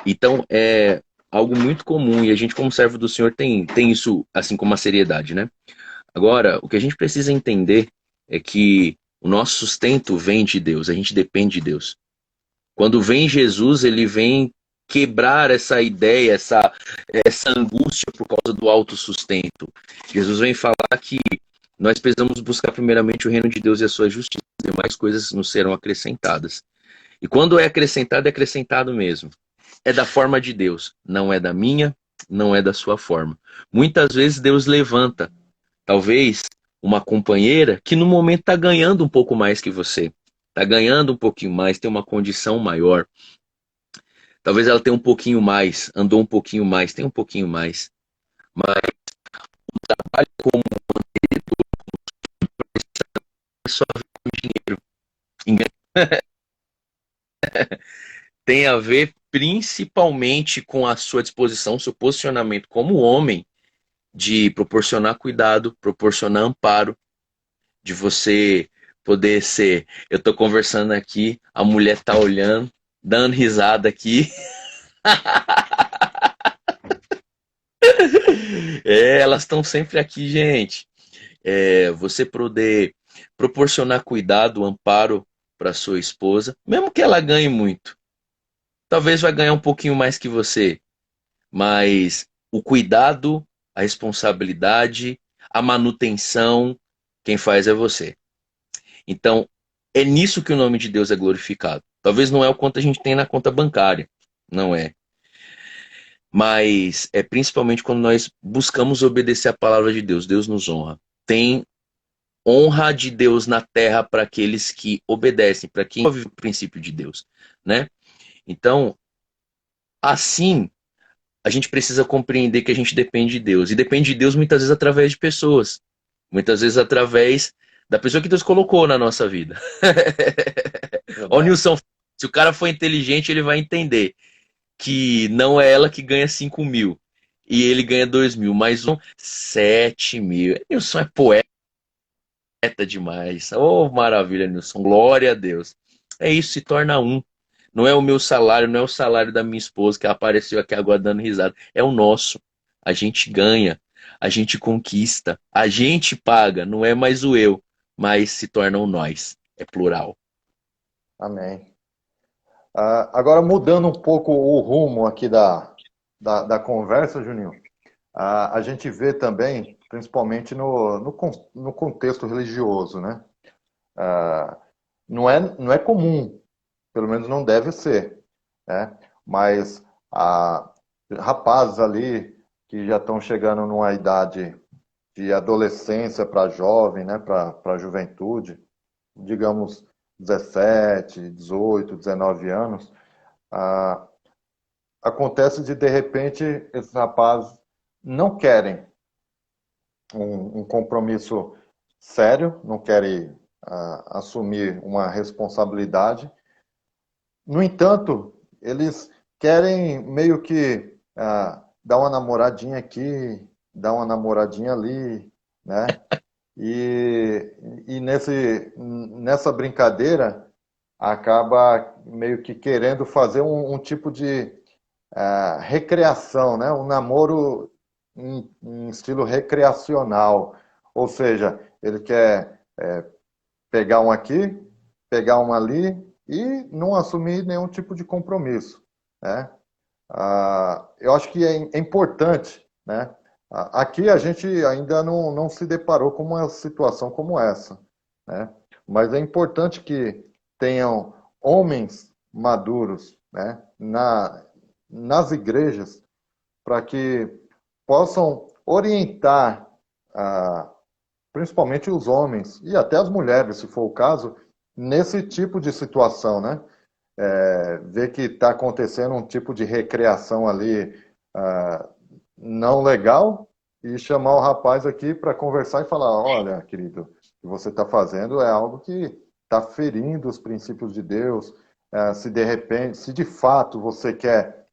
Então é algo muito comum e a gente, como servo do Senhor, tem isso assim com uma seriedade, né? Agora, o que a gente precisa entender é que o nosso sustento vem de Deus, a gente depende de Deus. Quando vem Jesus, ele vem quebrar essa ideia, essa angústia por causa do autossustento. Jesus vem falar que nós precisamos buscar primeiramente o reino de Deus e a sua justiça, e demais coisas nos serão acrescentadas. E quando é acrescentado mesmo. É da forma de Deus, não é da minha, não é da sua forma. Muitas vezes Deus levanta, talvez, uma companheira que no momento está ganhando um pouco mais que você. Está ganhando um pouquinho mais, tem uma condição maior. Talvez ela tenha um pouquinho mais, andou um pouquinho mais, tem um pouquinho mais. Mas trabalho como é só com dinheiro. Tem a ver principalmente com a sua disposição, seu posicionamento como homem, de proporcionar cuidado, proporcionar amparo, de você poder ser. Eu tô conversando aqui, a mulher tá olhando, dando risada aqui. É, elas estão sempre aqui, gente. É, você poder proporcionar cuidado, amparo para sua esposa, mesmo que ela ganhe muito. Talvez vai ganhar um pouquinho mais que você, mas o cuidado, a responsabilidade, a manutenção, quem faz é você. Então, é nisso que o nome de Deus é glorificado. Talvez não é o quanto a gente tem na conta bancária, não é. Mas é principalmente quando nós buscamos obedecer a palavra de Deus, Deus nos honra. Tem honra de Deus na terra para aqueles que obedecem, para quem vive o princípio de Deus, né? Então, assim, a gente precisa compreender que a gente depende de Deus. E depende de Deus muitas vezes através de pessoas. Muitas vezes através da pessoa que Deus colocou na nossa vida. Ó, o Verdade. Nilson, se o cara for inteligente, ele vai entender que não é ela que ganha 5 mil. E ele ganha 2 mil, mais um, 7 mil. Nilson é poeta demais. Oh, maravilha, Nilson. Glória a Deus. É isso, se torna um. Não é o meu salário, não é o salário da minha esposa que apareceu aqui agora dando risada. É o nosso. A gente ganha, a gente conquista, a gente paga. Não é mais o eu, mas se torna o nós. É plural. Amém. Agora, mudando um pouco o rumo aqui da conversa, Juninho, a gente vê também, principalmente no contexto religioso, né? Ah, não é comum, pelo menos não deve ser, né? Mas rapazes ali que já estão chegando numa idade de adolescência para jovem, né, para a juventude, digamos 17, 18, 19 anos, ah, acontece de repente, esses rapazes não querem um compromisso sério, não querem assumir uma responsabilidade. No entanto, eles querem meio que dar uma namoradinha aqui, dar uma namoradinha ali, né? E nessa brincadeira acaba meio que querendo fazer um tipo de recreação, né? Um namoro em estilo recreacional. Ou seja, ele quer pegar um aqui, pegar uma ali e não assumir nenhum tipo de compromisso, né? Eu acho que é importante, né? Aqui a gente ainda não se deparou com uma situação como essa, né? Mas é importante que tenham homens maduros, né? Nas igrejas, para que possam orientar, principalmente os homens e até as mulheres, se for o caso, nesse tipo de situação, né? Ver que está acontecendo um tipo de recreação ali não legal e chamar o rapaz aqui para conversar e falar: olha, querido, o que você está fazendo é algo que está ferindo os princípios de Deus. Se de repente, se de fato você quer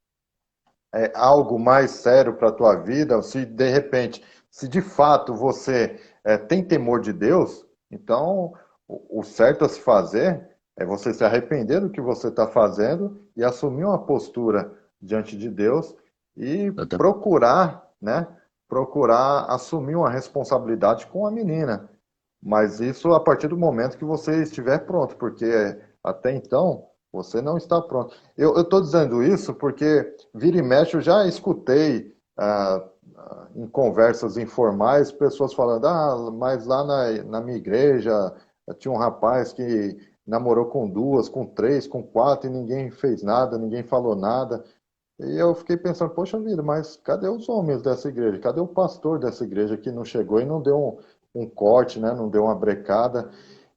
algo mais sério para a tua vida, se de repente, se de fato você tem temor de Deus, então o certo a se fazer é você se arrepender do que você está fazendo e assumir uma postura diante de Deus e procurar, né? Procurar assumir uma responsabilidade com a menina. Mas isso a partir do momento que você estiver pronto, porque até então você não está pronto. Eu estou dizendo isso porque vira e mexe eu já escutei em conversas informais pessoas falando: mas lá na minha igreja tinha um rapaz que namorou com duas, com três, com quatro e ninguém fez nada, ninguém falou nada. E eu fiquei pensando: poxa vida, mas cadê os homens dessa igreja? Cadê o pastor dessa igreja que não chegou e não deu um corte, né? Não deu uma brecada?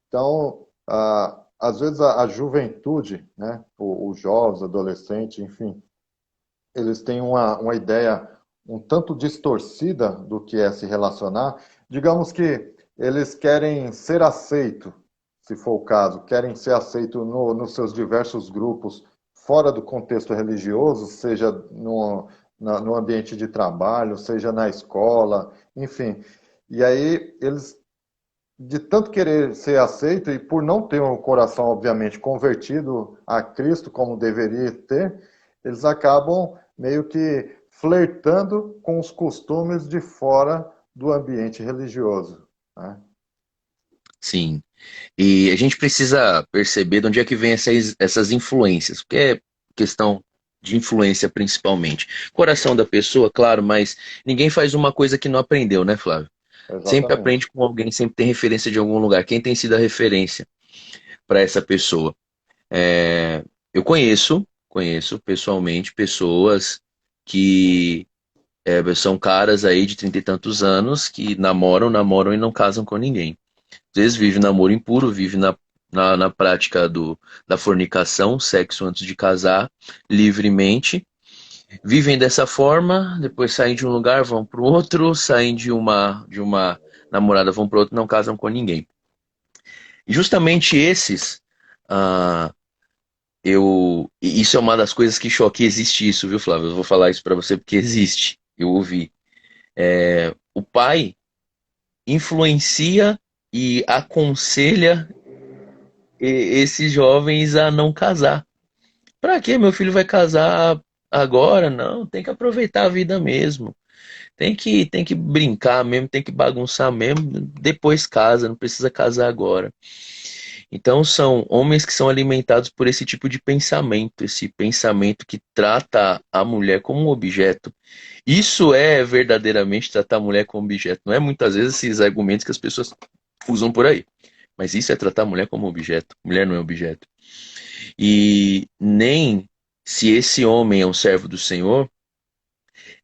Então, às vezes a juventude, né? Os jovens, adolescentes, enfim, eles têm uma ideia um tanto distorcida do que é se relacionar. Digamos que eles querem ser aceitos, se for o caso, querem ser aceitos nos seus diversos grupos fora do contexto religioso, seja no ambiente de trabalho, seja na escola, enfim. E aí eles, de tanto querer ser aceito e por não ter um coração, obviamente, convertido a Cristo como deveria ter, eles acabam meio que flertando com os costumes de fora do ambiente religioso, né? Sim. E a gente precisa perceber de onde é que vem essas influências, porque é questão de influência principalmente. Coração da pessoa, claro, mas ninguém faz uma coisa que não aprendeu, né, Flávio? Sempre aprende Exatamente. com alguém, sempre tem referência de algum lugar. Quem tem sido a referência para essa pessoa? Eu conheço pessoalmente pessoas que são caras aí de 30 e tantos anos que namoram e não casam com ninguém. Às vezes vive namoro impuro, vive na prática da fornicação, sexo antes de casar, livremente. Vivem dessa forma, depois saem de um lugar, vão para o outro, saem de uma namorada, vão para outro, não casam com ninguém. E justamente esses, ah, e isso é uma das coisas que choque, existe isso, viu, Flávio? Eu vou falar isso para você porque existe, eu ouvi. O pai influencia e aconselha esses jovens a não casar. Pra que meu filho vai casar agora? Não, tem que aproveitar a vida mesmo. Tem que brincar mesmo, tem que bagunçar mesmo. Depois casa, não precisa casar agora. Então são homens que são alimentados por esse tipo de pensamento, esse pensamento que trata a mulher como um objeto. Isso é verdadeiramente tratar a mulher como objeto. Não é muitas vezes esses argumentos que as pessoas usam por aí. Mas isso é tratar a mulher como objeto. Mulher não é objeto. E nem se esse homem é um servo do Senhor,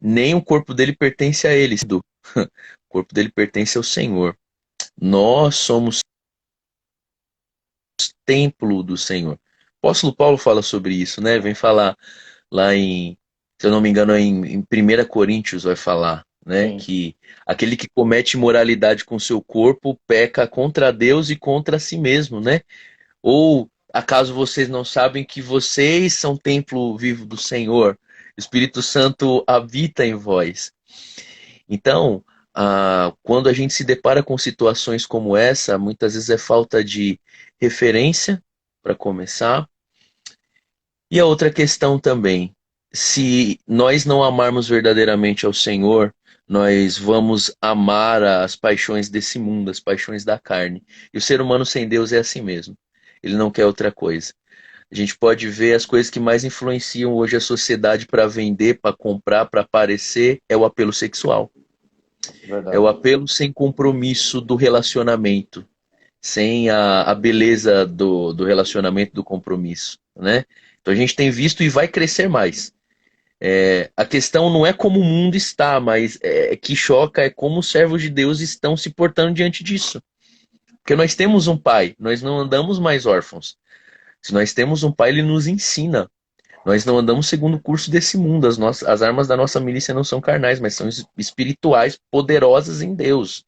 nem o corpo dele pertence a ele. O corpo dele pertence ao Senhor. Nós somos templo do Senhor. O apóstolo Paulo fala sobre isso, né? Vem falar lá em, se eu não me engano, em 1 Coríntios vai falar, né? Sim. Que aquele que comete imoralidade com seu corpo peca contra Deus e contra si mesmo, né? Ou acaso vocês não sabem que vocês são templo vivo do Senhor? O Espírito Santo habita em vós. Então, quando a gente se depara com situações como essa, muitas vezes é falta de referência, para começar. E a outra questão também, se nós não amarmos verdadeiramente ao Senhor, nós vamos amar as paixões desse mundo, as paixões da carne. E o ser humano sem Deus é assim mesmo. Ele não quer outra coisa. A gente pode ver as coisas que mais influenciam hoje a sociedade para vender, para comprar, para aparecer, é o apelo sexual. É o Verdade. apelo sem compromisso do relacionamento, sem a beleza do relacionamento, do compromisso, né? Então a gente tem visto e vai crescer mais. A questão não é como o mundo está, mas que choca é como os servos de Deus estão se portando diante disso. Porque nós temos um pai, nós não andamos mais órfãos. Se nós temos um pai, ele nos ensina. Nós não andamos segundo o curso desse mundo. As armas da nossa milícia não são carnais, mas são espirituais, poderosas em Deus.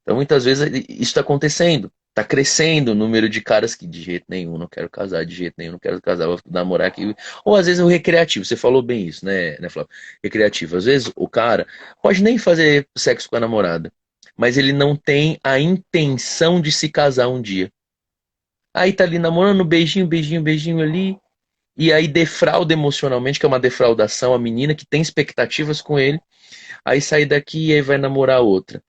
Então, muitas vezes, isso está acontecendo. Está crescendo o número de caras que de jeito nenhum não quero casar, de jeito nenhum não quero casar, vou namorar aqui. Ou às vezes o recreativo, você falou bem isso, né, Flávio? Recreativo. Às vezes o cara pode nem fazer sexo com a namorada, mas ele não tem a intenção de se casar um dia. Aí tá ali namorando, beijinho, beijinho, beijinho ali, e aí defrauda emocionalmente, que é uma defraudação, a menina que tem expectativas com ele, aí sai daqui e aí vai namorar outra.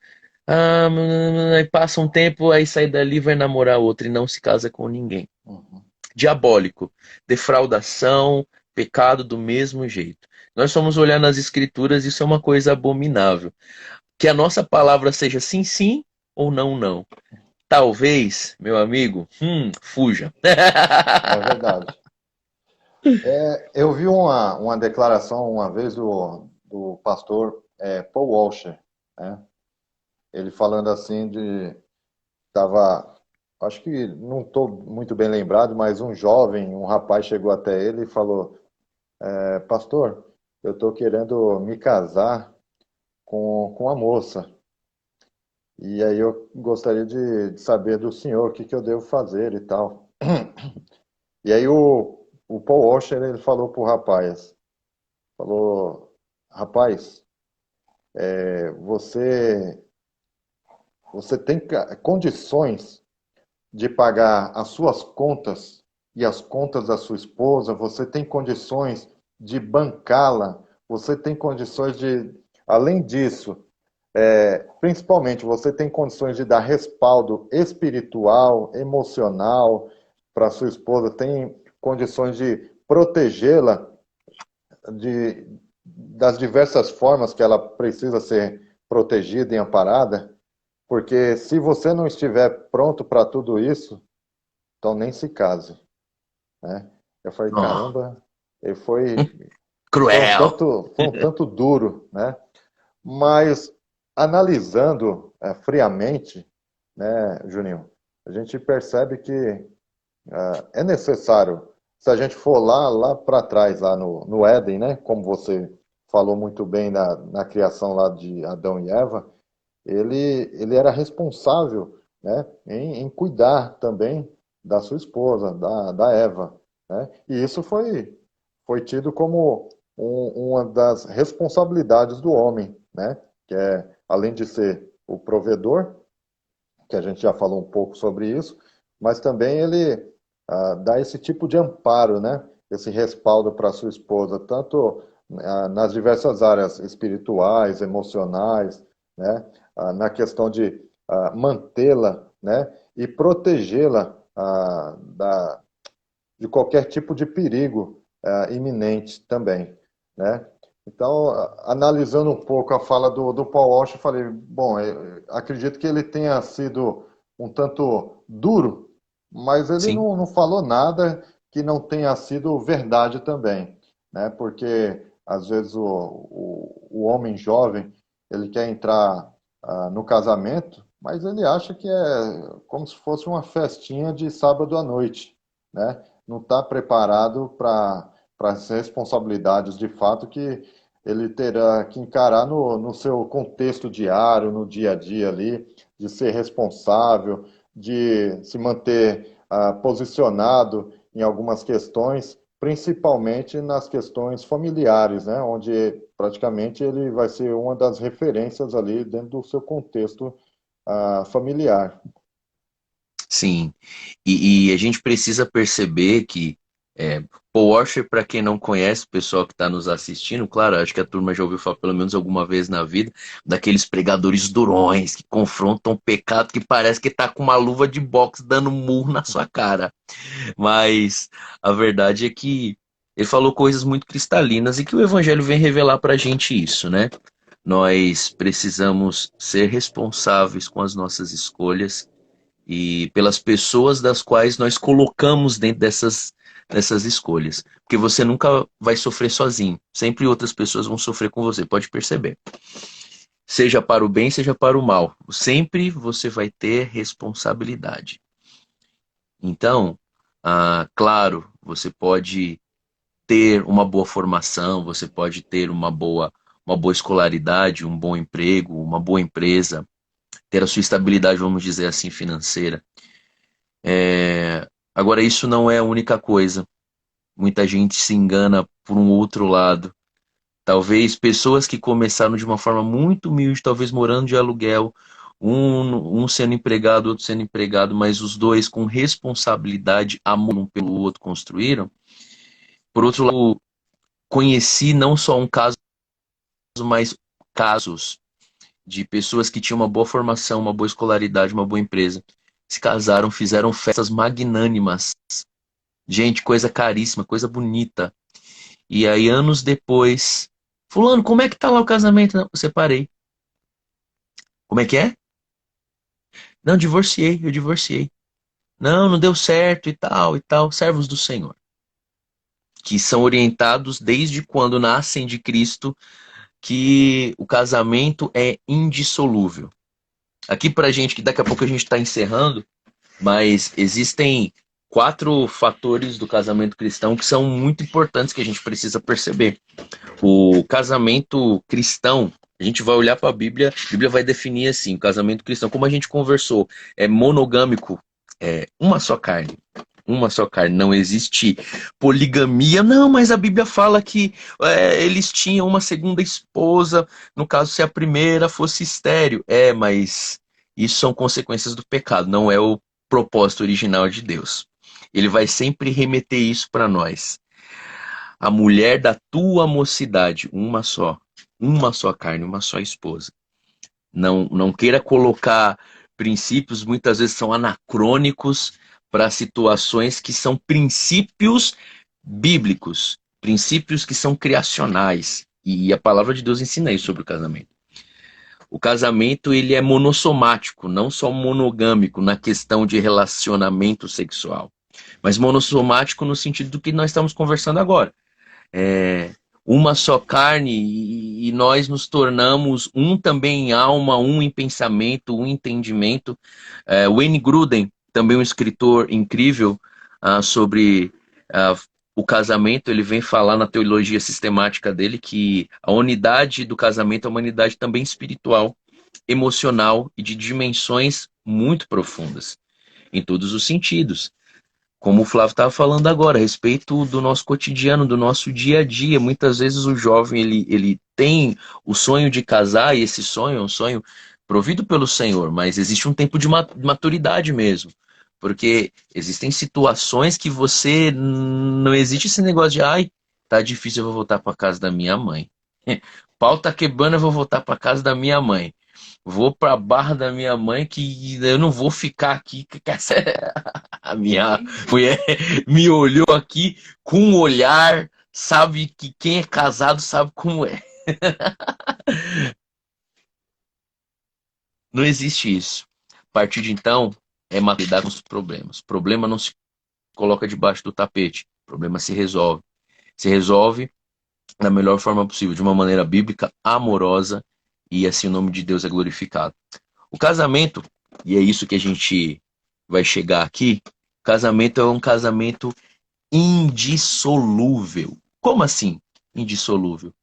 Aí passa um tempo, aí sai dali, vai namorar outra e não se casa com ninguém. Uhum. Diabólico, defraudação, pecado do mesmo jeito. Nós vamos olhar nas escrituras, isso é uma coisa abominável. Que a nossa palavra seja sim, sim ou não, não. Talvez, meu amigo, fuja. É verdade. Eu vi uma declaração uma vez do pastor Paul Washer, né? Ele falando assim estava, acho que não estou muito bem lembrado, mas um rapaz chegou até ele e falou, pastor, eu estou querendo me casar com a moça, e aí eu gostaria de saber do senhor o que que eu devo fazer e tal. E aí o Paul Washer, ele falou pro rapaz, falou, rapaz, você tem condições de pagar as suas contas e as contas da sua esposa, você tem condições de bancá-la, você tem condições de, além disso, principalmente, você tem condições de dar respaldo espiritual, emocional para sua esposa, tem condições de protegê-la das diversas formas que ela precisa ser protegida e amparada, porque se você não estiver pronto para tudo isso, então nem se case, né? Eu falei, Oh, caramba, ele foi cruel. foi um tanto duro, né? Mas analisando friamente, né, Juninho, a gente percebe que é necessário, se a gente for lá para trás, lá no Éden, né, como você falou muito bem na criação lá de Adão e Eva, ele era responsável, né, em cuidar também da sua esposa, da Eva, né? E isso foi tido como uma das responsabilidades do homem, né? Que é, além de ser o provedor, que a gente já falou um pouco sobre isso, mas também ele dá esse tipo de amparo, né? Esse respaldo para sua esposa, tanto nas diversas áreas espirituais, emocionais, né? Na questão de mantê-la, né? E protegê-la de qualquer tipo de perigo iminente também, né? Então, analisando um pouco a fala do Paul Walsh, eu falei, bom, acredito que ele tenha sido um tanto duro, mas ele Sim, não falou nada que não tenha sido verdade também, né? Porque às vezes o homem jovem ele quer entrar no casamento, mas ele acha que é como se fosse uma festinha de sábado à noite, né? Não está preparado para as responsabilidades de fato que ele terá que encarar no seu contexto diário, no dia a dia ali, de ser responsável, de se manter posicionado em algumas questões, principalmente nas questões familiares, né? Onde praticamente ele vai ser uma das referências ali dentro do seu contexto familiar. Sim, e a gente precisa perceber que Paul Washer, para quem não conhece, o pessoal que está nos assistindo, claro, acho que a turma já ouviu falar pelo menos alguma vez na vida, daqueles pregadores durões que confrontam o pecado que parece que está com uma luva de boxe dando murro na sua cara. Mas a verdade é que ele falou coisas muito cristalinas e que o Evangelho vem revelar para a gente isso, né? Nós precisamos ser responsáveis com as nossas escolhas e pelas pessoas das quais nós colocamos dentro dessas escolhas. Porque você nunca vai sofrer sozinho. Sempre outras pessoas vão sofrer com você, pode perceber. Seja para o bem, seja para o mal. Sempre você vai ter responsabilidade. Então, claro, você pode ter uma boa formação, você pode ter uma boa escolaridade, um bom emprego, uma boa empresa, ter a sua estabilidade, vamos dizer assim, financeira. Agora, isso não é a única coisa. Muita gente se engana por um outro lado. Talvez pessoas que começaram de uma forma muito humilde, talvez morando de aluguel, um sendo empregado, outro sendo empregado, mas os dois com responsabilidade, amor um pelo outro, construíram. Por outro lado, conheci não só um caso, mas casos de pessoas que tinham uma boa formação, uma boa escolaridade, uma boa empresa. Se casaram, fizeram festas magnânimas. Gente, coisa caríssima, coisa bonita. E aí, anos depois, fulano, como é que tá lá o casamento? Não, eu separei. Como é que é? Não, divorciei, eu divorciei. Não, não deu certo e tal e tal. Servos do Senhor, que são orientados desde quando nascem de Cristo, que o casamento é indissolúvel. Aqui pra gente, que daqui a pouco a gente está encerrando, mas existem 4 fatores do casamento cristão que são muito importantes que a gente precisa perceber. O casamento cristão, a gente vai olhar para a Bíblia vai definir assim, o casamento cristão, como a gente conversou, é monogâmico, é uma só carne. Uma só carne, não existe poligamia. Não, mas a Bíblia fala que eles tinham uma segunda esposa, no caso, se a primeira fosse estéril. Mas isso são consequências do pecado, não é o propósito original de Deus. Ele vai sempre remeter isso para nós. A mulher da tua mocidade, uma só carne, uma só esposa. Não queira colocar princípios, muitas vezes são anacrônicos para situações que são princípios bíblicos, princípios que são criacionais. E a palavra de Deus ensina isso sobre o casamento. O casamento ele é monossomático, não só monogâmico na questão de relacionamento sexual, mas monossomático no sentido do que nós estamos conversando agora. É uma só carne e nós nos tornamos um também em alma, um em pensamento, um em entendimento. Wayne Grudem, também um escritor incrível sobre o casamento, ele vem falar na teologia sistemática dele que a unidade do casamento é uma unidade também espiritual, emocional e de dimensões muito profundas, em todos os sentidos. Como o Flávio estava falando agora, a respeito do nosso cotidiano, do nosso dia a dia. Muitas vezes o jovem ele tem o sonho de casar, e esse sonho é um sonho provido pelo Senhor, mas existe um tempo de maturidade mesmo. Porque existem situações que você não existe esse negócio de ai, tá difícil, eu vou voltar para casa da minha mãe. Pau tá quebrando, eu vou voltar para casa da minha mãe. Vou para a barra da minha mãe que eu não vou ficar aqui. A minha mulher me olhou aqui com um olhar, sabe que quem é casado sabe como é. Não existe isso. A partir de então, é lidar com os problemas. O problema não se coloca debaixo do tapete. O problema se resolve. Se resolve da melhor forma possível, de uma maneira bíblica, amorosa e assim o nome de Deus é glorificado. O casamento, e é isso que a gente vai chegar aqui, o casamento é um casamento indissolúvel. Como assim indissolúvel?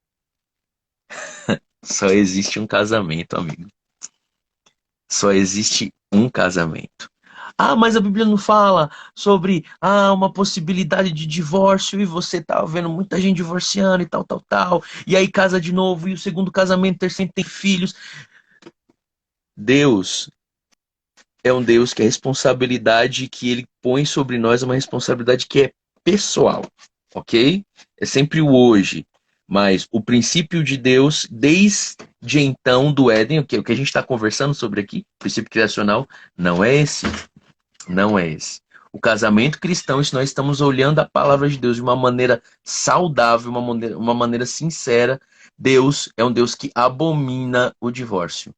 Só existe um casamento, amigo. Só existe um casamento. Ah, mas a Bíblia não fala sobre uma possibilidade de divórcio e você tá vendo muita gente divorciando e tal, tal, tal. E aí casa de novo e o segundo casamento, terceiro tem filhos. Deus é um Deus que a responsabilidade que ele põe sobre nós é uma responsabilidade que é pessoal, ok? É sempre o hoje. Mas o princípio de Deus, desde então do Éden, o que a gente está conversando sobre aqui, princípio criacional, não é esse. Não é esse. O casamento cristão, se nós estamos olhando a palavra de Deus de uma maneira saudável, uma maneira sincera, Deus é um Deus que abomina o divórcio.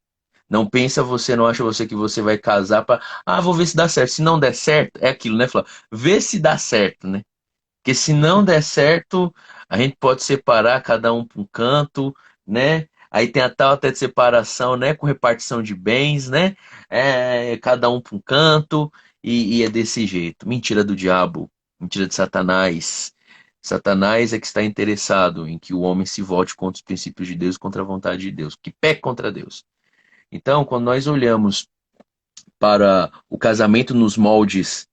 Não pensa você, não acha você que você vai casar para, vou ver se dá certo. Se não der certo, é aquilo, né, Flávio? Vê se dá certo, né? Porque se não der certo, a gente pode separar cada um para um canto, né? Aí tem a tal até de separação, né? Com repartição de bens, né? Cada um para um canto e é desse jeito. Mentira do diabo, mentira de Satanás. Satanás é que está interessado em que o homem se volte contra os princípios de Deus, contra a vontade de Deus, que peque contra Deus. Então, quando nós olhamos para o casamento nos moldes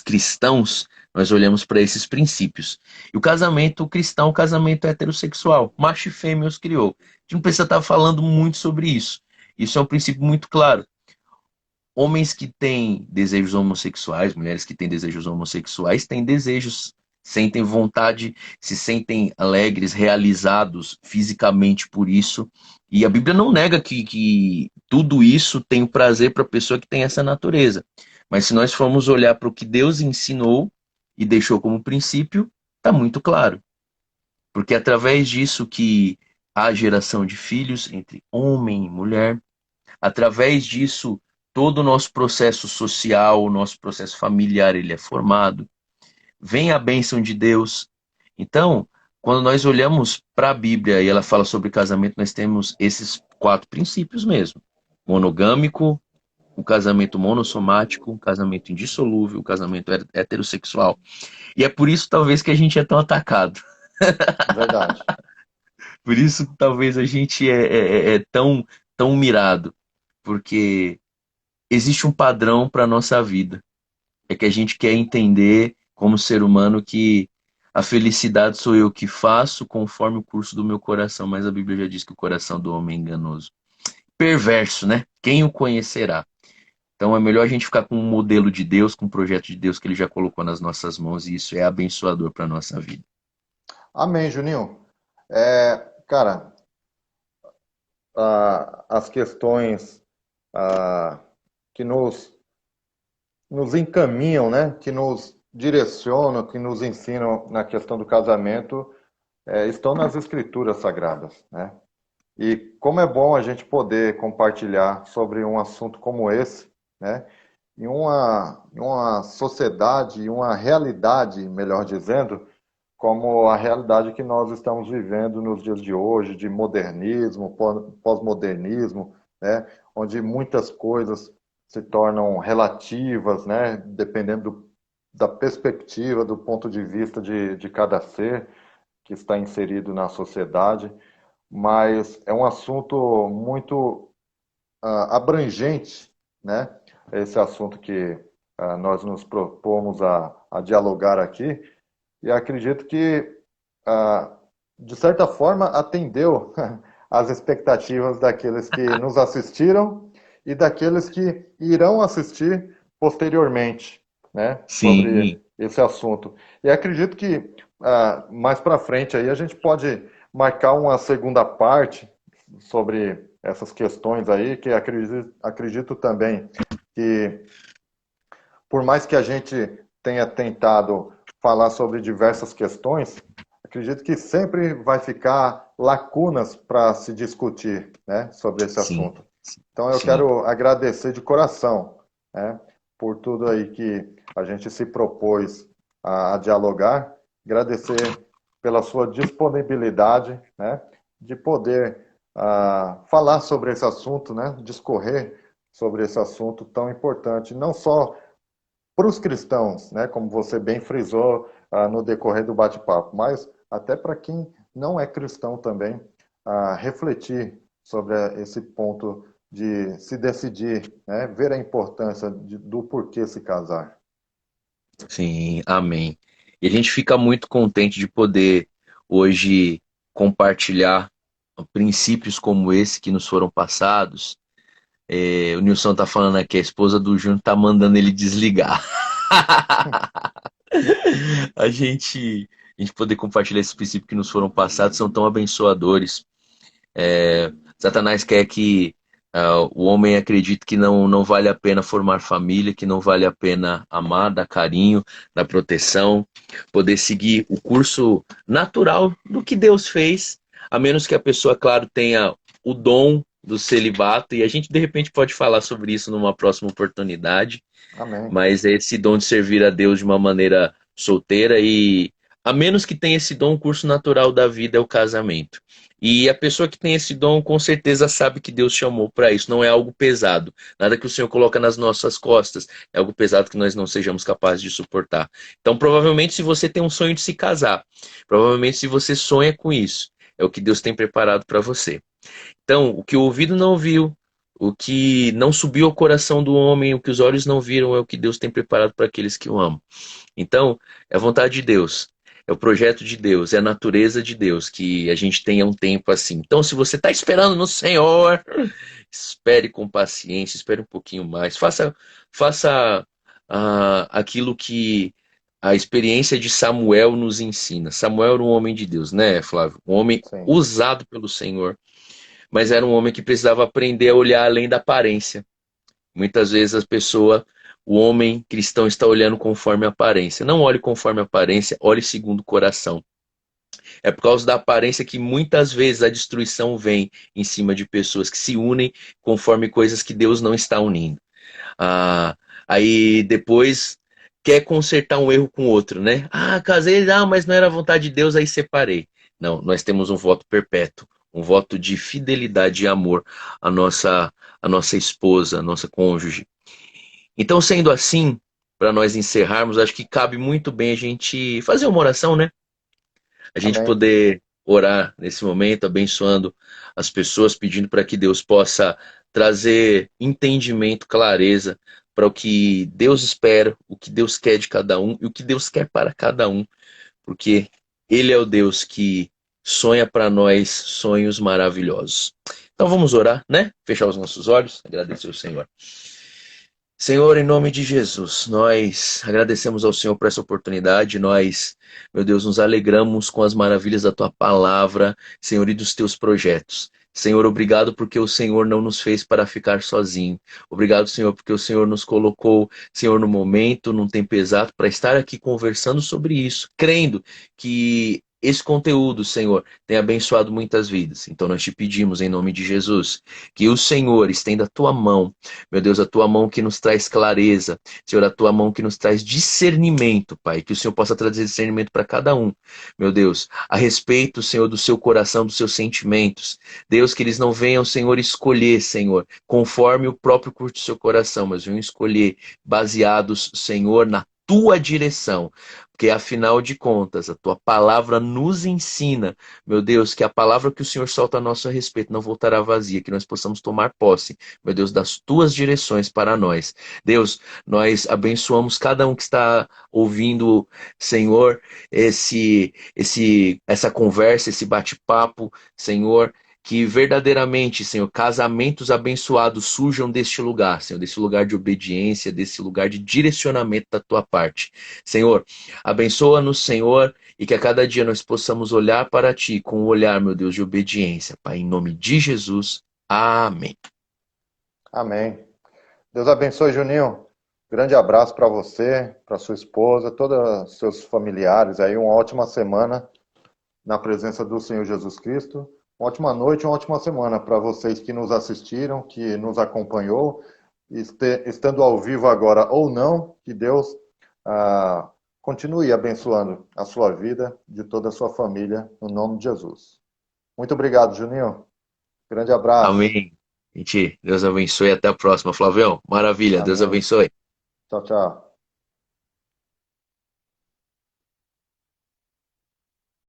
cristãos, nós olhamos para esses princípios. E o casamento cristão, o casamento heterossexual, macho e fêmea os criou. A gente não precisa estar falando muito sobre isso. Isso é um princípio muito claro. Homens que têm desejos homossexuais, mulheres que têm desejos homossexuais, têm desejos, sentem vontade, se sentem alegres, realizados fisicamente por isso. E a Bíblia não nega que tudo isso tem o prazer para a pessoa que tem essa natureza. Mas se nós formos olhar para o que Deus ensinou e deixou como princípio, está muito claro. Porque é através disso que há geração de filhos entre homem e mulher, através disso, todo o nosso processo social, o nosso processo familiar, ele é formado. Vem a bênção de Deus. Então, quando nós olhamos para a Bíblia e ela fala sobre casamento, nós temos esses 4 princípios mesmo. Monogâmico, o casamento monossomático, o casamento indissolúvel, o casamento heterossexual. E é por isso, talvez, que a gente é tão atacado. Verdade. Por isso, talvez, a gente é tão mirado. Porque existe um padrão para a nossa vida. É que a gente quer entender, como ser humano, que a felicidade sou eu que faço conforme o curso do meu coração, mas a Bíblia já diz que o coração do homem é enganoso. Perverso, né? Quem o conhecerá? Então é melhor a gente ficar com um modelo de Deus, com um projeto de Deus que ele já colocou nas nossas mãos, e isso é abençoador para a nossa vida. Amém, Juninho. Cara, as questões que nos encaminham, né? Que nos direcionam, que nos ensinam na questão do casamento, estão nas escrituras sagradas, né? E como é bom a gente poder compartilhar sobre um assunto como esse, né? Em uma sociedade, em uma realidade, melhor dizendo, como a realidade que nós estamos vivendo nos dias de hoje, de modernismo, pós-modernismo, né? Onde muitas coisas se tornam relativas, né? Dependendo da perspectiva, do ponto de vista de cada ser que está inserido na sociedade. Mas é um assunto muito abrangente, né? Esse assunto que nós nos propomos a dialogar aqui. E acredito que, de certa forma, atendeu às expectativas daqueles que nos assistiram e daqueles que irão assistir posteriormente, né, Sim, sobre esse assunto. E acredito que mais para frente aí a gente pode marcar uma segunda parte sobre essas questões aí, que acredito também que, por mais que a gente tenha tentado falar sobre diversas questões, acredito que sempre vai ficar lacunas para se discutir, né, sobre esse sim, assunto. Então eu sim. quero agradecer de coração, né, por tudo aí que a gente se propôs a dialogar, agradecer pela sua disponibilidade, né, de poder falar sobre esse assunto, né? Discorrer sobre esse assunto tão importante, não só para os cristãos, né? Como você bem frisou no decorrer do bate-papo, mas até para quem não é cristão também, refletir sobre esse ponto de se decidir, né? Ver a importância do porquê se casar. Sim, amém. E a gente fica muito contente de poder hoje compartilhar princípios como esse que nos foram passados. O Nilson tá falando aqui, a esposa do Júnior tá mandando ele desligar. A gente poder compartilhar esses princípios que nos foram passados são tão abençoadores. Satanás quer que o homem acredite que não vale a pena formar família, que não vale a pena amar, dar carinho, dar proteção, poder seguir o curso natural do que Deus fez, a menos que a pessoa, claro, tenha o dom do celibato, e a gente de repente pode falar sobre isso numa próxima oportunidade, Amém. mas é esse dom de servir a Deus de uma maneira solteira e a menos que tenha esse dom, o curso natural da vida é o casamento. E a pessoa que tem esse dom, com certeza sabe que Deus chamou para isso. Não é algo pesado. Nada que o Senhor coloca nas nossas costas é algo pesado que nós não sejamos capazes de suportar. Então, provavelmente, se você tem um sonho de se casar, provavelmente, se você sonha com isso, é o que Deus tem preparado para você. Então, o que o ouvido não ouviu, o que não subiu ao coração do homem, o que os olhos não viram, é o que Deus tem preparado para aqueles que o amam. Então, é a vontade de Deus, é o projeto de Deus, é a natureza de Deus que a gente tenha um tempo assim. Então, se você está esperando no Senhor, espere com paciência, espere um pouquinho mais, faça aquilo que a experiência de Samuel nos ensina. Samuel era um homem de Deus, né, Flávio? Um homem Sim. usado pelo Senhor, mas era um homem que precisava aprender a olhar além da aparência. Muitas vezes a pessoa, o homem cristão está olhando conforme a aparência. Não olhe conforme a aparência, olhe segundo o coração. É por causa da aparência que muitas vezes a destruição vem em cima de pessoas que se unem conforme coisas que Deus não está unindo. Ah, aí depois quer consertar um erro com outro, né? Ah, casei, mas não era vontade de Deus, aí separei. Não, nós temos um voto perpétuo, um voto de fidelidade e amor à nossa esposa, à nossa cônjuge. Então, sendo assim, para nós encerrarmos, acho que cabe muito bem a gente fazer uma oração, né? A gente Amém. poder orar nesse momento, abençoando as pessoas, pedindo para que Deus possa trazer entendimento, clareza para o que Deus espera, o que Deus quer de cada um e o que Deus quer para cada um, porque Ele é o Deus que sonha para nós sonhos maravilhosos. Então vamos orar, né? Fechar os nossos olhos, agradecer ao Senhor. Senhor, em nome de Jesus, nós agradecemos ao Senhor por essa oportunidade. Nós, meu Deus, nos alegramos com as maravilhas da tua palavra, Senhor, e dos teus projetos. Senhor, obrigado porque o Senhor não nos fez para ficar sozinho. Obrigado, Senhor, porque o Senhor nos colocou, Senhor, no momento, num tempo exato, para estar aqui conversando sobre isso, crendo que esse conteúdo, Senhor, tem abençoado muitas vidas. Então nós te pedimos, em nome de Jesus, que o Senhor estenda a tua mão, meu Deus, a tua mão que nos traz clareza, Senhor, a tua mão que nos traz discernimento, Pai, que o Senhor possa trazer discernimento para cada um, meu Deus, a respeito, Senhor, do seu coração, dos seus sentimentos. Deus, que eles não venham, Senhor, escolher, Senhor, conforme o próprio curso do seu coração, mas venham escolher baseados, Senhor, na tua direção, porque afinal de contas, a tua palavra nos ensina, meu Deus, que a palavra que o Senhor solta a nosso respeito não voltará vazia, que nós possamos tomar posse, meu Deus, das tuas direções para nós. Deus, nós abençoamos cada um que está ouvindo, Senhor, essa conversa, esse bate-papo, Senhor, que verdadeiramente, Senhor, casamentos abençoados surjam deste lugar, Senhor, desse lugar de obediência, desse lugar de direcionamento da tua parte. Senhor, abençoa-nos, Senhor, e que a cada dia nós possamos olhar para ti com um olhar, meu Deus, de obediência. Pai, em nome de Jesus. Amém. Amém. Deus abençoe, Juninho. Grande abraço para você, para sua esposa, todos os seus familiares aí. Uma ótima semana na presença do Senhor Jesus Cristo. Uma ótima noite, uma ótima semana para vocês que nos assistiram, que nos acompanhou, estando ao vivo agora ou não, que Deus continue abençoando a sua vida, de toda a sua família, no nome de Jesus. Muito obrigado, Juninho. Grande abraço. Amém. Gente, Deus abençoe. Até a próxima, Flavião. Maravilha. Deus Amém. abençoe. Tchau, tchau.